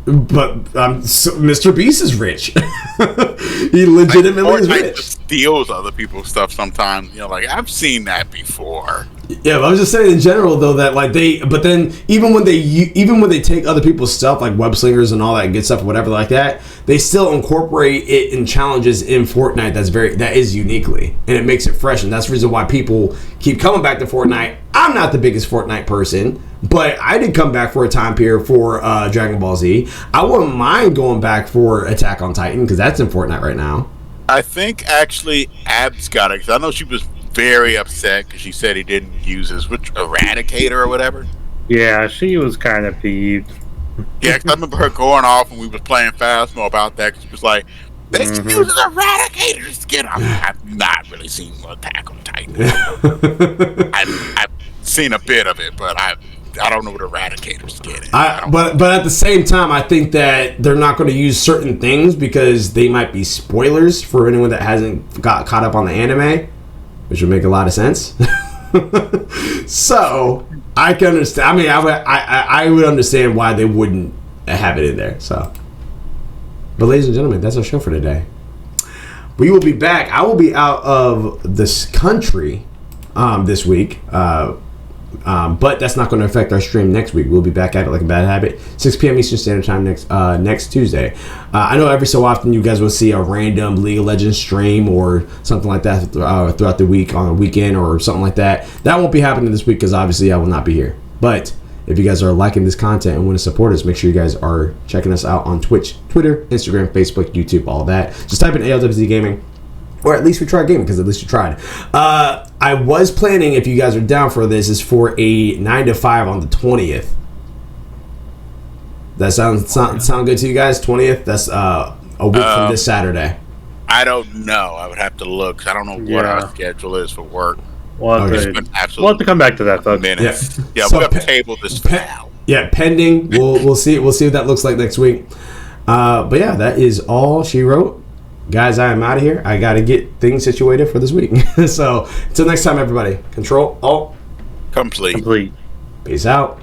But Mr. Beast is rich. He legitimately is Fortnite rich. just steals other people's stuff sometimes. Like I've seen that before. Yeah, but I was just saying in general though that like but then even when they take other people's stuff like web slingers and all that good stuff, whatever like that, they still incorporate it in challenges in Fortnite that is uniquely, and it makes it fresh, and that's the reason why people keep coming back to Fortnite. I'm not the biggest Fortnite person, but I did come back for a time period for Dragon Ball Z. I wouldn't mind going back for Attack on Titan because that's in Fortnite right now. I think actually Abs got it because I know she was very upset because she said he didn't use his Eradicator or whatever. Yeah, she was kind of peeved. Yeah, 'cause I remember her going off when we was playing Phasmo about that. Cause she was like, they should use his Eradicator skin. I've not really seen Attack on Titan. I've seen a bit of it, but I don't know what Eradicator skin is. But at the same time, I think that they're not going to use certain things because they might be spoilers for anyone that hasn't got caught up on the anime, which would make a lot of sense. So I can understand. I mean, I would understand why they wouldn't have it in there. So, but ladies and gentlemen, that's our show for today. We will be back. I will be out of this country this week. But that's not going to affect our stream next week. We'll be back at it like a bad habit, 6 p.m. Eastern Standard Time next Tuesday. I know every so often you guys will see a random League of Legends stream or something like that throughout the week on a weekend or something like that. That won't be happening this week because obviously I will not be here. But if you guys are liking this content and want to support us, make sure you guys are checking us out on Twitch, Twitter, Instagram, Facebook, YouTube, all that. Just type in ALWT Gaming. Or at least we tried gaming, because at least you tried. I was planning, if you guys are down for this, is for a 9 to 5 on the 20th. That sound good to you guys? 20th? That's a week from this Saturday. I don't know. I would have to look. 'Cause I don't know what our schedule is for work. We'll have to come back to that, folks. Yeah, so we'll have to table this for now. Yeah, pending. We'll see. We'll see what that looks like next week. But yeah, that is all she wrote. Guys, I am out of here. I got to get things situated for this week. So, until next time, everybody. Control, Alt, Complete. Peace out.